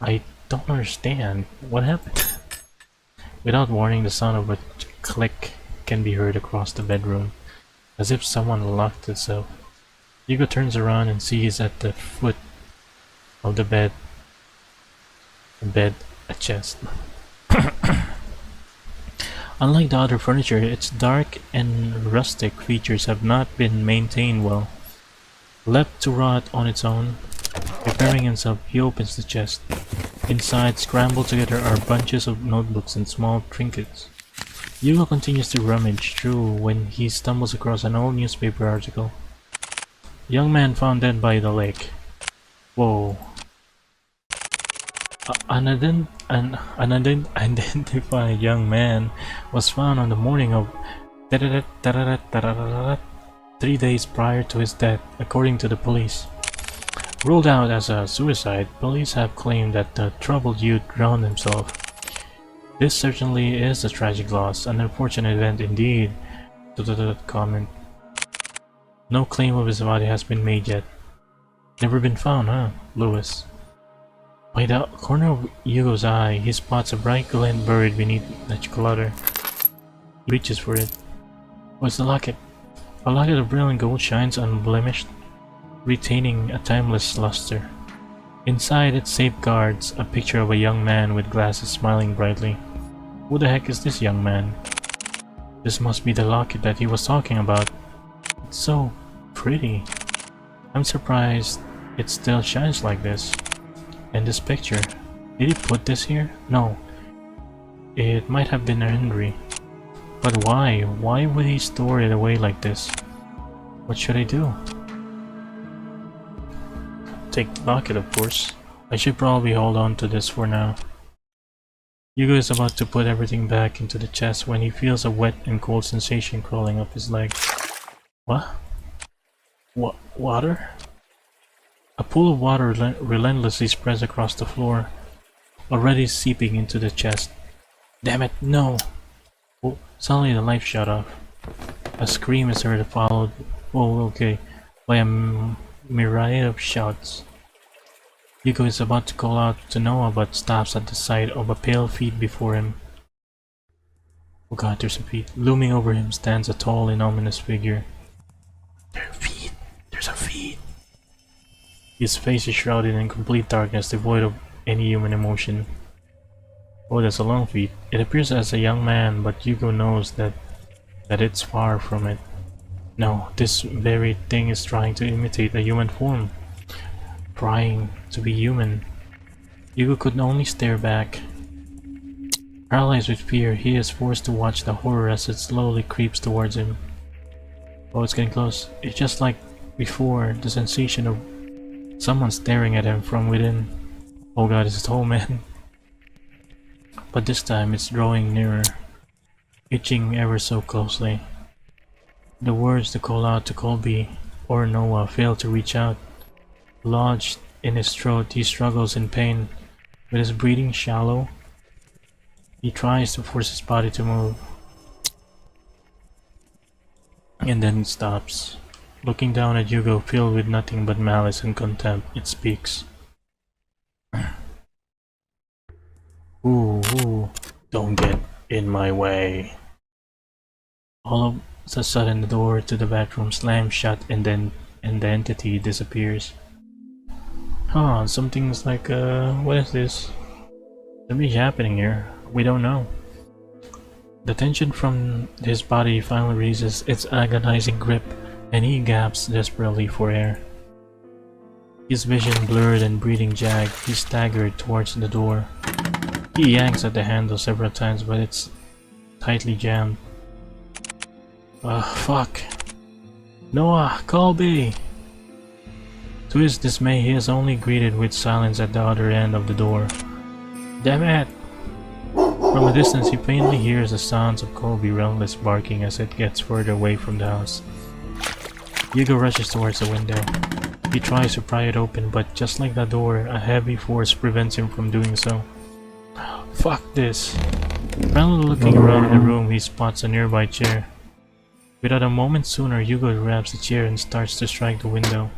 I don't understand. What happened? Without warning, the sound of a click can be heard across the bedroom, as if someone locked itself. Hugo turns around and sees at the foot of the bed a chest. Unlike the other furniture, its dark and rustic features have not been maintained well. Left to rot on its own, preparing himself, he opens the chest. Inside, scrambled together, are bunches of notebooks and small trinkets. Hugo continues to rummage through when he stumbles across an old newspaper article. Young man found dead by the lake. Whoa. An unidentified young man was found on the morning of 3 days prior to his death, according to the police. Ruled out as a suicide, police have claimed that the troubled youth drowned himself. This certainly is a tragic loss, an unfortunate event indeed. Comment. No claim of his body has been made yet. Never been found, huh, Lewis? By the corner of Hugo's eye, he spots a bright glint buried beneath the clutter. He reaches for it. What's the locket? A locket of brilliant gold shines unblemished, retaining a timeless luster. Inside it safeguards a picture of a young man with glasses smiling brightly. Who the heck is this young man? This must be the locket that he was talking about. It's so pretty. I'm surprised it still shines like this. And this picture, did he put this here? No. It might have been Henry. But why? Why would he store it away like this? What should I do? Take the locket, of course. I should probably hold on to this for now. Hugo is about to put everything back into the chest when he feels a wet and cold sensation crawling up his leg. What? Water? A pool of water relentlessly spreads across the floor, already seeping into the chest. Damn it, no! Oh, suddenly the light shut off. A scream is heard followed, by a myriad of shouts. Hugo is about to call out to Noah but stops at the sight of a pale feet before him. Oh god, there's a feet. Looming over him stands a tall and ominous figure. There are feet! There's a feet! His face is shrouded in complete darkness, devoid of any human emotion. Oh, that's a long feet. It appears as a young man, but Hugo knows that it's far from it. No, this very thing is trying to imitate a human form. Trying to be human. Hugo could only stare back. Paralyzed with fear, he is forced to watch the horror as it slowly creeps towards him. Oh, it's getting close. It's just like before, the sensation of someone staring at him from within. Oh god, it's a tall man. But this time it's drawing nearer, itching ever so closely. The words to call out to Colby or Noah fail to reach out. Lodged in his throat, he struggles in pain. With his breathing shallow, he tries to force his body to move. And then it stops. Looking down at Hugo, filled with nothing but malice and contempt, it speaks. Ooh, don't get in my way. All of a sudden, the door to the bathroom slams shut and the entity disappears. Huh, something's like, what is this? Something's happening here. We don't know. The tension from his body finally releases its agonizing grip, and he gasps desperately for air. His vision blurred and breathing jagged, he staggered towards the door. He yanks at the handle several times, but it's tightly jammed. Fuck. Noah, Colby! To his dismay, he is only greeted with silence at the other end of the door. Damn it! From a distance, he faintly hears the sounds of Colby relentless barking as it gets further away from the house. Hugo rushes towards the window. He tries to pry it open, but just like the door, a heavy force prevents him from doing so. Fuck this! Frantically looking around the room, he spots a nearby chair. Without a moment sooner, Hugo grabs the chair and starts to strike the window.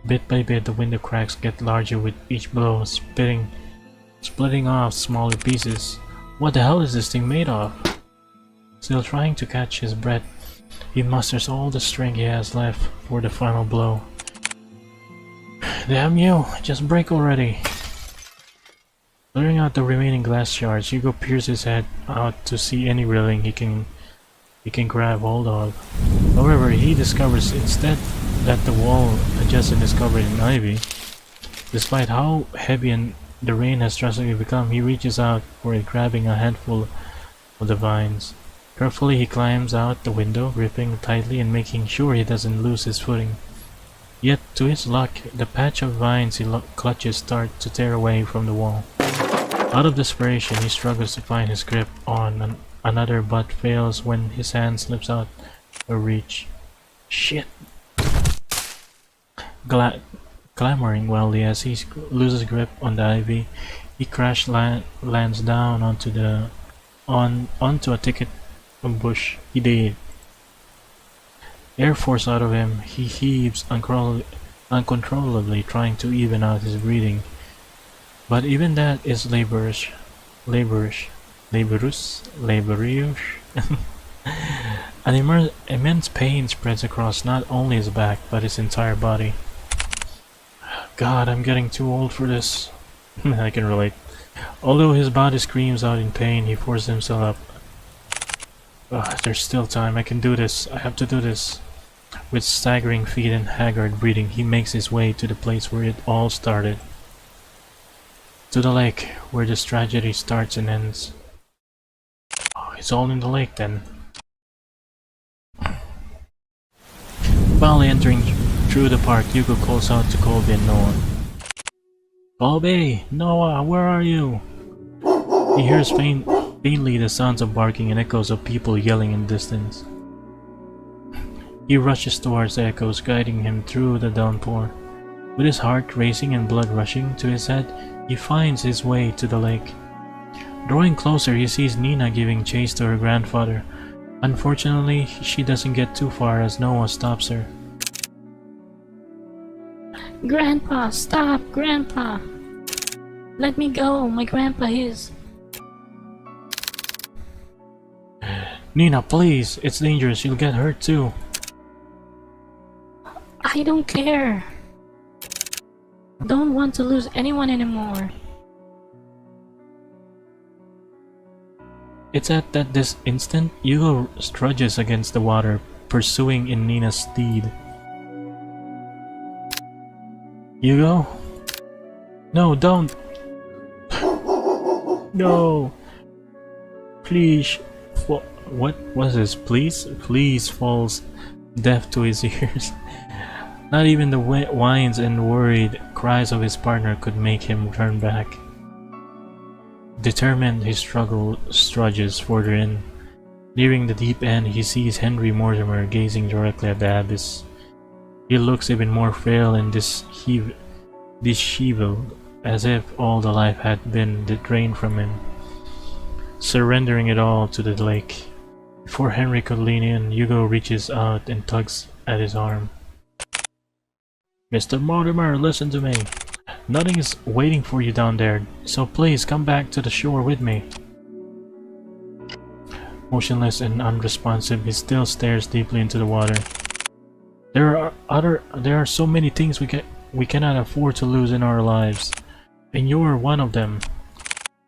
Bit by bit, the window cracks get larger with each blow, splitting off smaller pieces. What the hell is this thing made of? Still trying to catch his breath, he musters all the strength he has left for the final blow. Damn you, just break already! Clearing out the remaining glass shards, Hugo peers his head out to see any railing he can grab hold of. However, he discovers instead that the wall adjacent is covered in ivy. Despite how heavy and the rain has drastically become, he reaches out for it, grabbing a handful of the vines. Carefully, he climbs out the window, gripping tightly and making sure he doesn't lose his footing. Yet, to his luck, the patch of vines he clutches start to tear away from the wall. Out of desperation, he struggles to find his grip on another but fails when his hand slips out of reach. Shit! Clamoring wildly as he loses grip on the ivy, he lands down onto a thicket bush. He did. Air force out of him, he heaves uncontrollably, trying to even out his breathing. But even that is laborious. An immense pain spreads across not only his back, but his entire body. God, I'm getting too old for this. I can relate. Although his body screams out in pain, he forces himself up. There's still time. I can do this. I have to do this. With staggering feet and haggard breathing, he makes his way to the place where it all started. To the lake, where this tragedy starts and ends. Oh, it's all in the lake then. Finally entering through the park, Hugo calls out to Colby and Noah. Colby! Noah, where are you? He hears faintly the sounds of barking and echoes of people yelling in the distance. He rushes towards the echoes, guiding him through the downpour. With his heart racing and blood rushing to his head, he finds his way to the lake. Drawing closer, he sees Nina giving chase to her grandfather. Unfortunately, she doesn't get too far as Noah stops her. Grandpa, stop, Grandpa! Let me go, my grandpa is... Nina, please! It's dangerous, you'll get hurt too. I don't care. Don't want to lose anyone anymore. It's at this instant, Hugo trudges against the water, pursuing in Nina's steed. Hugo? No, don't! No! Please! What was this? Please? Please falls deaf to his ears. Not even the whines and worried cries of his partner could make him turn back. Determined, he trudges further in. Nearing the deep end, he sees Henry Mortimer gazing directly at the abyss. He looks even more frail and disheveled, as if all the life had been drained from him, surrendering it all to the lake. Before Henry could lean in, Hugo reaches out and tugs at his arm. Mr. Mortimer, listen to me. Nothing is waiting for you down there, so please come back to the shore with me. Motionless and unresponsive, he still stares deeply into the water. There are so many things we cannot afford to lose in our lives, and you're one of them.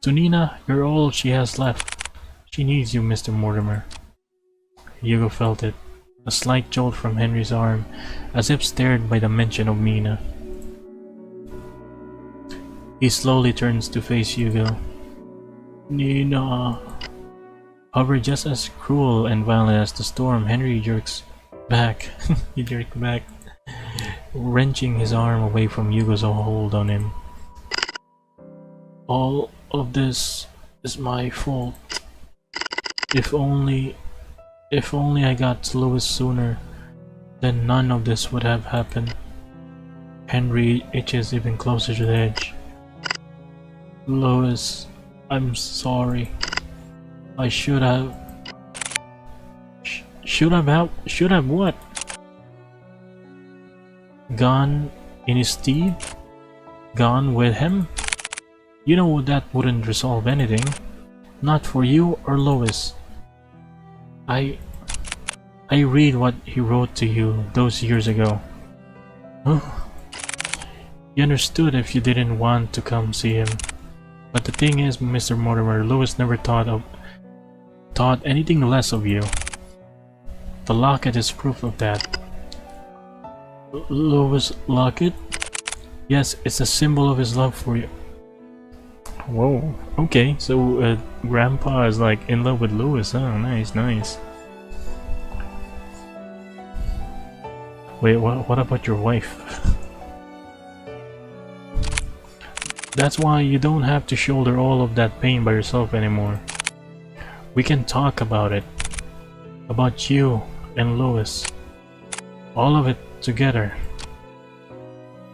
To Nina, you're all she has left. She needs you, Mr. Mortimer. Hugo felt it, a slight jolt from Henry's arm, as if stirred by the mention of Nina. He slowly turns to face Hugo. Nina. However, just as cruel and violent as the storm, Henry jerks back. He jerked back, wrenching his arm away from Hugo's hold on him. All of this is my fault. If only I got to Louis sooner, then none of this would have happened. Henry itches even closer to the edge. Louis, I'm sorry. I should have what? Gone in his steed? Gone with him? You know that wouldn't resolve anything. Not for you or Lois. I read what he wrote to you those years ago. Huh? You understood if you didn't want to come see him. But the thing is, Mr. Mortimer, Lois never thought anything less of you. The locket is proof of that. Lois' locket? Yes, it's a symbol of his love for you. Whoa, okay, so Grandpa is like in love with Lois, huh? Nice, nice. Wait, what about your wife? That's why you don't have to shoulder all of that pain by yourself anymore. We can talk about it. About you and Louis. All of it together.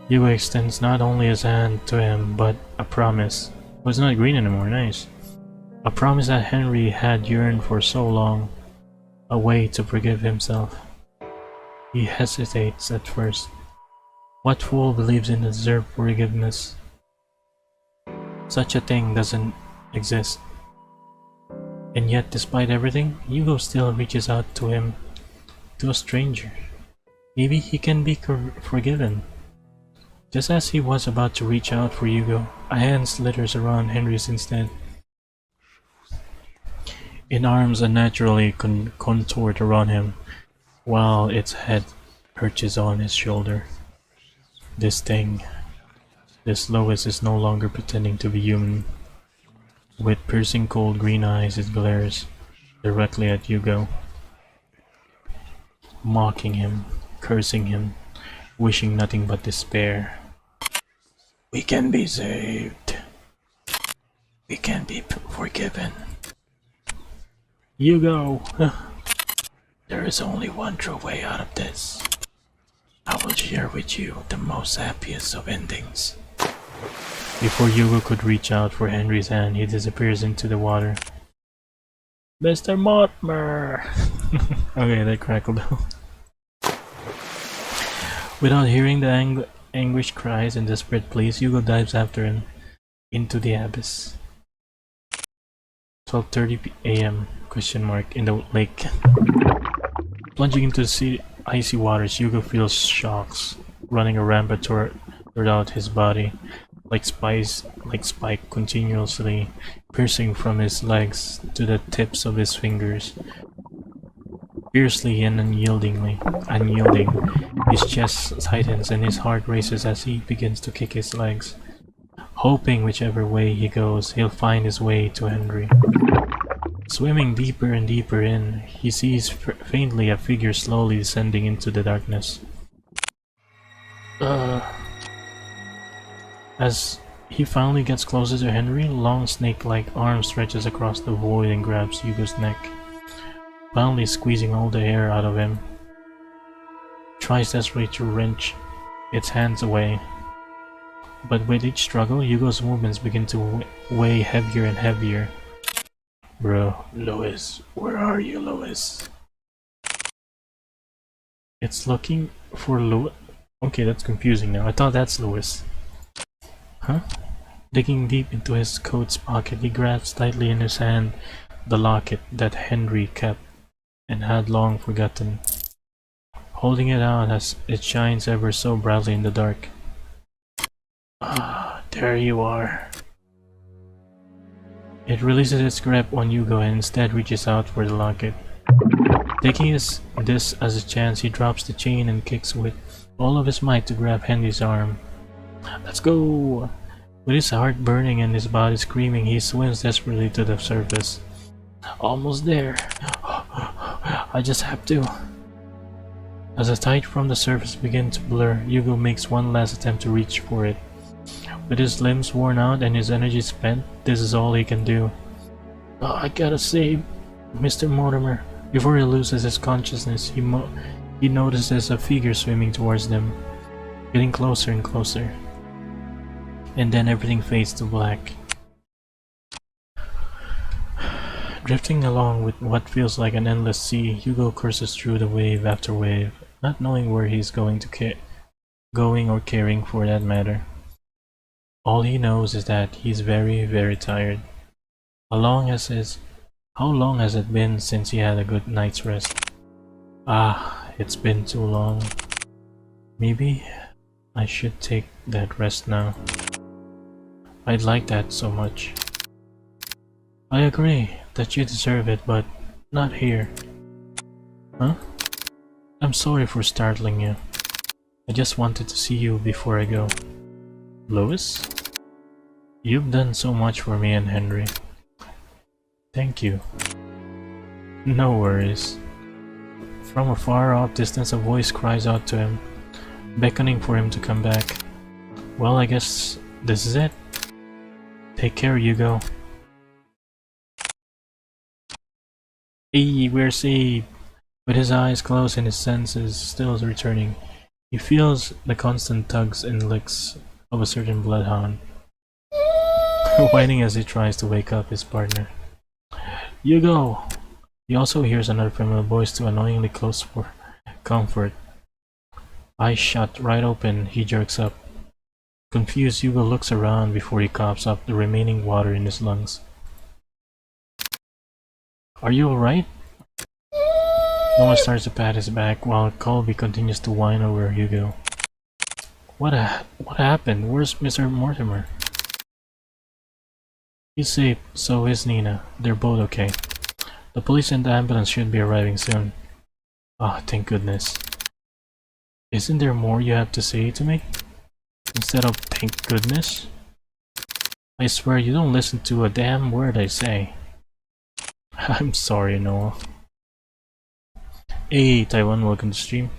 Hugo extends not only his hand to him, but a promise. Oh, it's not green anymore, nice. A promise that Henry had yearned for so long. A way to forgive himself. He hesitates at first. What fool believes in deserved forgiveness? Such a thing doesn't exist. And yet, despite everything, Hugo still reaches out to him, to a stranger. Maybe he can be forgiven. Just as he was about to reach out for Hugo, a hand slithers around Henry's instead. Its arms unnaturally contort around him, while its head perches on his shoulder. This thing, this Lois is no longer pretending to be human. With piercing cold green eyes, it glares directly at Hugo, mocking him, cursing him, wishing nothing but despair. We can be saved. We can be forgiven. Hugo, there is only one true way out of this. I will share with you the most happiest of endings. Before Hugo could reach out for Henry's hand, he disappears into the water. Mr. Mortimer! Okay, that crackled out. Without hearing the anguished cries and desperate pleas, Hugo dives after him into the abyss. 12:30 a.m. ? In the lake. Plunging into the icy waters, Hugo feels shocks running a rampant throughout his body. Like spike continuously piercing from his legs to the tips of his fingers. Fiercely and unyielding, his chest tightens and his heart races as he begins to kick his legs, hoping whichever way he goes, he'll find his way to Henry. Swimming deeper and deeper in, he sees faintly a figure slowly descending into the darkness. As he finally gets closer to Henry, long snake-like arm stretches across the void and grabs Hugo's neck, finally squeezing all the air out of him. Tries desperately to wrench its hands away, but with each struggle, Hugo's movements begin to weigh heavier and heavier. Bro, Louis, where are you, Louis? It's looking for Louis. Okay, that's confusing now. I thought that's Louis. Huh? Digging deep into his coat's pocket, he grabs tightly in his hand the locket that Henry kept and had long forgotten, holding it out as it shines ever so brightly in the dark. Ah, there you are. It releases its grip on Hugo and instead reaches out for the locket. Taking this as a chance, he drops the chain and kicks with all of his might to grab Henry's arm. Let's go! With his heart burning and his body screaming, he swims desperately to the surface. Almost there. I just have to. As the tide from the surface begins to blur, Hugo makes one last attempt to reach for it. With his limbs worn out and his energy spent, this is all he can do. Oh, I gotta save Mr. Mortimer. Before he loses his consciousness, he notices a figure swimming towards them, getting closer and closer. And then everything fades to black. Drifting along with what feels like an endless sea, Hugo curses through the wave after wave, not knowing where he's going or caring for that matter. All he knows is that he's very, very tired. How long has it been since he had a good night's rest? Ah, it's been too long. Maybe I should take that rest now. I'd like that so much. I agree that you deserve it, but not here. Huh? I'm sorry for startling you. I just wanted to see you before I go. Louis? You've done so much for me and Henry. Thank you. No worries. From a far off distance, a voice cries out to him, beckoning for him to come back. Well, I guess this is it. Take care, Hugo. Hey, we're saved! With his eyes closed and his senses still returning, he feels the constant tugs and licks of a certain bloodhound, whining as he tries to wake up his partner. Hugo! He also hears another familiar voice too annoyingly close for comfort. Eyes shut right open, he jerks up. Confused, Hugo looks around before he coughs up the remaining water in his lungs. Are you alright? Noah starts to pat his back while Colby continues to whine over Hugo. What happened? Where's Mr. Mortimer? He's safe, so is Nina. They're both okay. The police and the ambulance should be arriving soon. Ah, thank goodness. Isn't there more you have to say to me? Instead of thank goodness? I swear you don't listen to a damn word I say. I'm sorry, Noah. Hey, Taiwan, welcome to stream.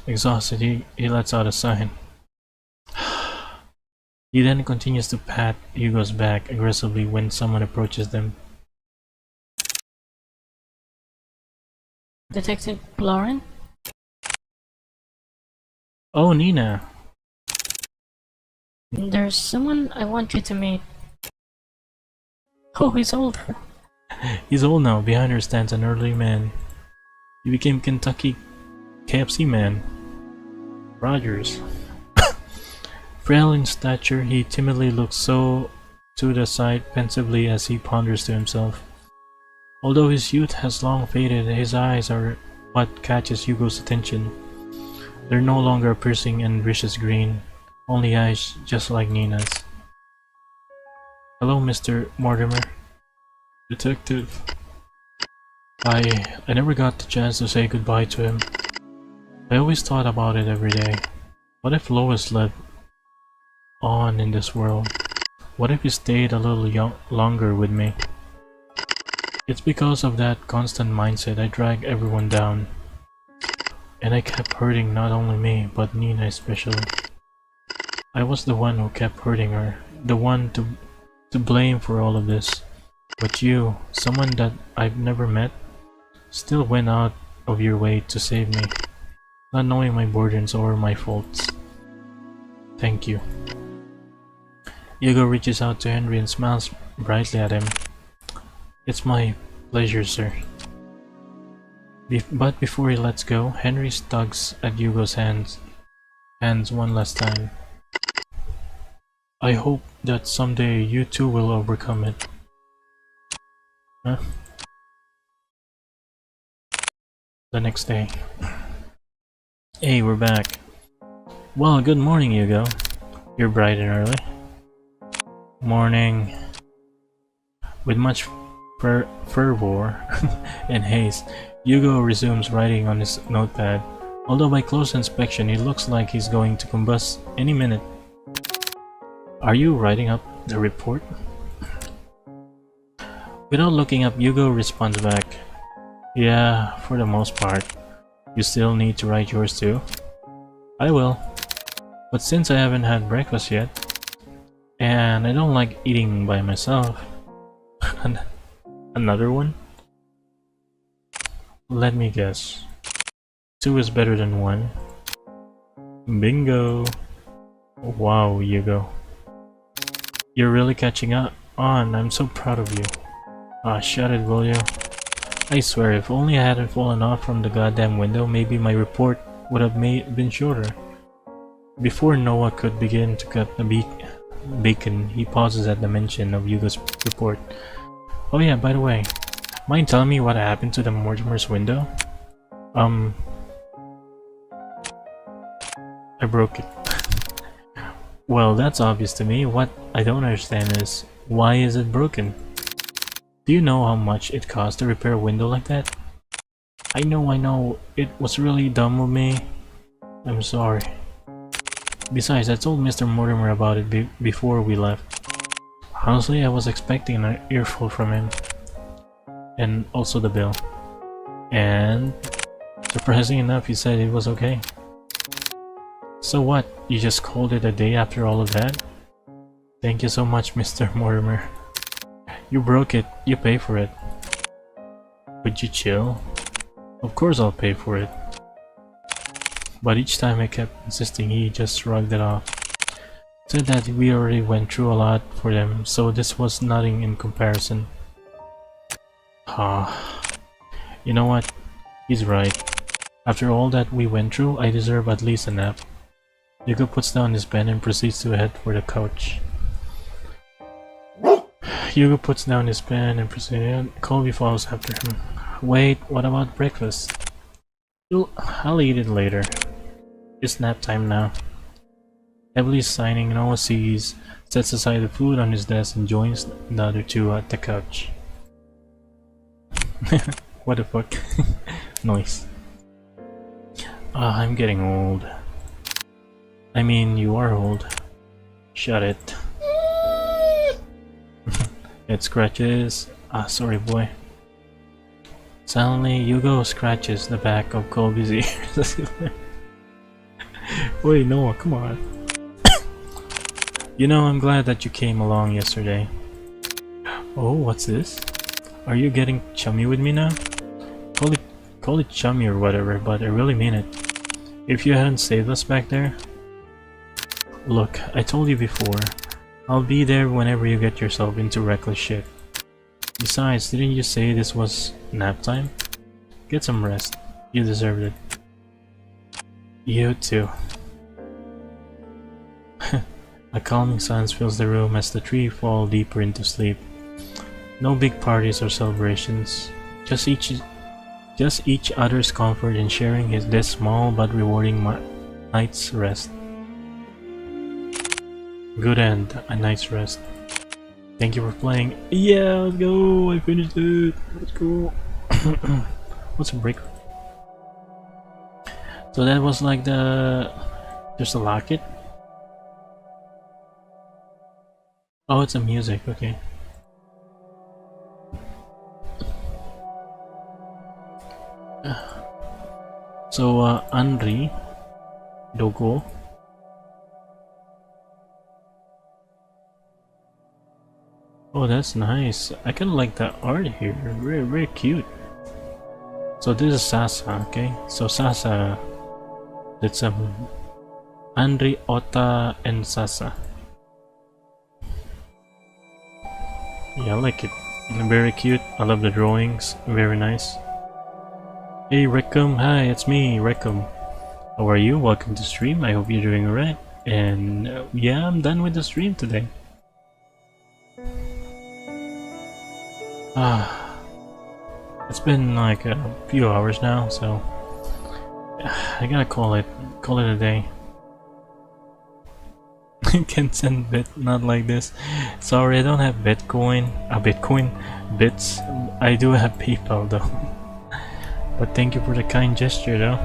Exhausted, he lets out a sign. He then continues to pat Hugo's back aggressively when someone approaches them. Detective Laurent? Oh, Nina. There's someone I want you to meet. Oh, he's older. He's old now. Behind her stands an elderly man. He became Kentucky KFC man. Rogers. Frail in stature, he timidly looks to the side pensively as he ponders to himself. Although his youth has long faded, his eyes are what catches Hugo's attention. They're no longer piercing and vicious green, only eyes just like Nina's. Hello, Mr. Mortimer. Detective. I never got the chance to say goodbye to him. I always thought about it every day. What if Lois lived on in this world? What if he stayed a little longer with me? It's because of that constant mindset I drag everyone down. And I kept hurting not only me, but Nina especially. I was the one who kept hurting her, the one to blame for all of this. But you, someone that I've never met, still went out of your way to save me, not knowing my burdens or my faults. Thank you. Hugo reaches out to Henry and smiles brightly at him. It's my pleasure, sir. But before he lets go, Henry tugs at Hugo's hands one last time. I hope that someday you too will overcome it. Huh? The next day. Hey, we're back. Well, good morning, Hugo. You're bright and early. Morning. With much fervor and haste, Hugo resumes writing on his notepad. Although by close inspection, he looks like he's going to combust any minute. Are you writing up the report? Without looking up, Hugo responds back. Yeah, for the most part. You still need to write yours too? I will. But since I haven't had breakfast yet, and I don't like eating by myself. Another one? Let me guess. 2 is better than 1. Bingo! Wow, Hugo. You're really catching on. I'm so proud of you. Ah, shut it, will you? I swear, if only I hadn't fallen off from the goddamn window, maybe my report would have been shorter. Before Noah could begin to cut the bacon, he pauses at the mention of Hugo's report. Oh yeah, by the way, mind telling me what happened to the Mortimer's window? I broke it. Well, that's obvious to me. What I don't understand is, why is it broken? Do you know how much it costs to repair a window like that? I know, it was really dumb of me. I'm sorry. Besides, I told Mr. Mortimer about it before we left. Honestly, I was expecting an earful from him. And also the bill. And Surprising enough, he said it was okay. So what? You just called it a day after all of that? Thank you so much, Mr. Mortimer. You broke it. You pay for it. Would you chill? Of course I'll pay for it. But each time I kept insisting, he just shrugged it off. Said that we already went through a lot for them, so this was nothing in comparison. You know what? He's right. After all that we went through, I deserve at least a nap. Hugo puts down his pen and proceeds to head for the couch. Hugo puts down his pen and proceeds. Colby follows after him. Wait, what about breakfast? I'll eat it later. It's nap time now. Heavily signing, Noah sees, sets aside the food on his desk and joins the other two at the couch. What the fuck? Noise. I'm getting old. I mean, you are old. Shut it. It scratches. Sorry boy. Suddenly, Hugo scratches the back of Colby's ears. Wait, Noah, come on. You know, I'm glad that you came along yesterday. Oh, what's this? Are you getting chummy with me now? Call it chummy or whatever, but I really mean it. If you hadn't saved us back there... Look, I told you before, I'll be there whenever you get yourself into reckless shit. Besides, didn't you say this was nap time? Get some rest. You deserved it. You too. A calming silence fills the room as the three fall deeper into sleep. No big parties or celebrations, just each other's comfort in sharing this small but rewarding night's rest. Good end, a night's rest. Thank you for playing. Yeah, let's go! I finished it! Let's go! What's a break? So that was like there's a locket? Oh, it's a music, okay. So, Anri, Dogo. Oh, that's nice. I kinda like the art here. Very, very cute. So this is Sasa, okay? So Sasa, that's Anri, Ota, and Sasa. Yeah, I like it. Very cute. I love the drawings. Very nice. Hey Rekum, hi, it's me, Rekum. How are you? Welcome to stream. I hope you're doing alright. And yeah, I'm done with the stream today. It's been like a few hours now, so I gotta call it a day. Can send bit, not like this. Sorry, I don't have Bitcoin. Bits. I do have PayPal though. But thank you for the kind gesture though.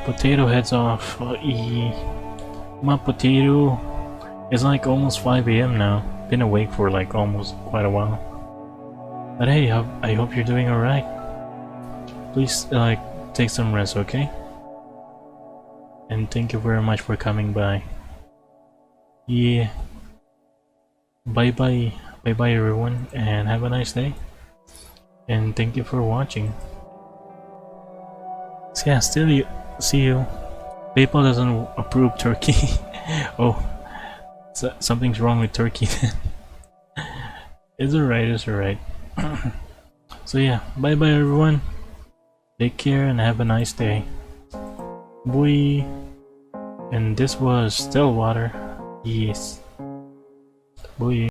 Potato heads off. My potato. It's like almost 5 AM now. Been awake for like almost quite a while. But hey, I hope you're doing alright. Please like take some rest, okay? And thank you very much for coming by. Yeah. Bye bye everyone, and have a nice day. And thank you for watching. So yeah, see you. PayPal doesn't approve Turkey. Oh, so something's wrong with Turkey then. It's alright. So yeah, bye bye everyone. Take care and have a nice day. Bye. And this was Stillwater. Yes. Bye.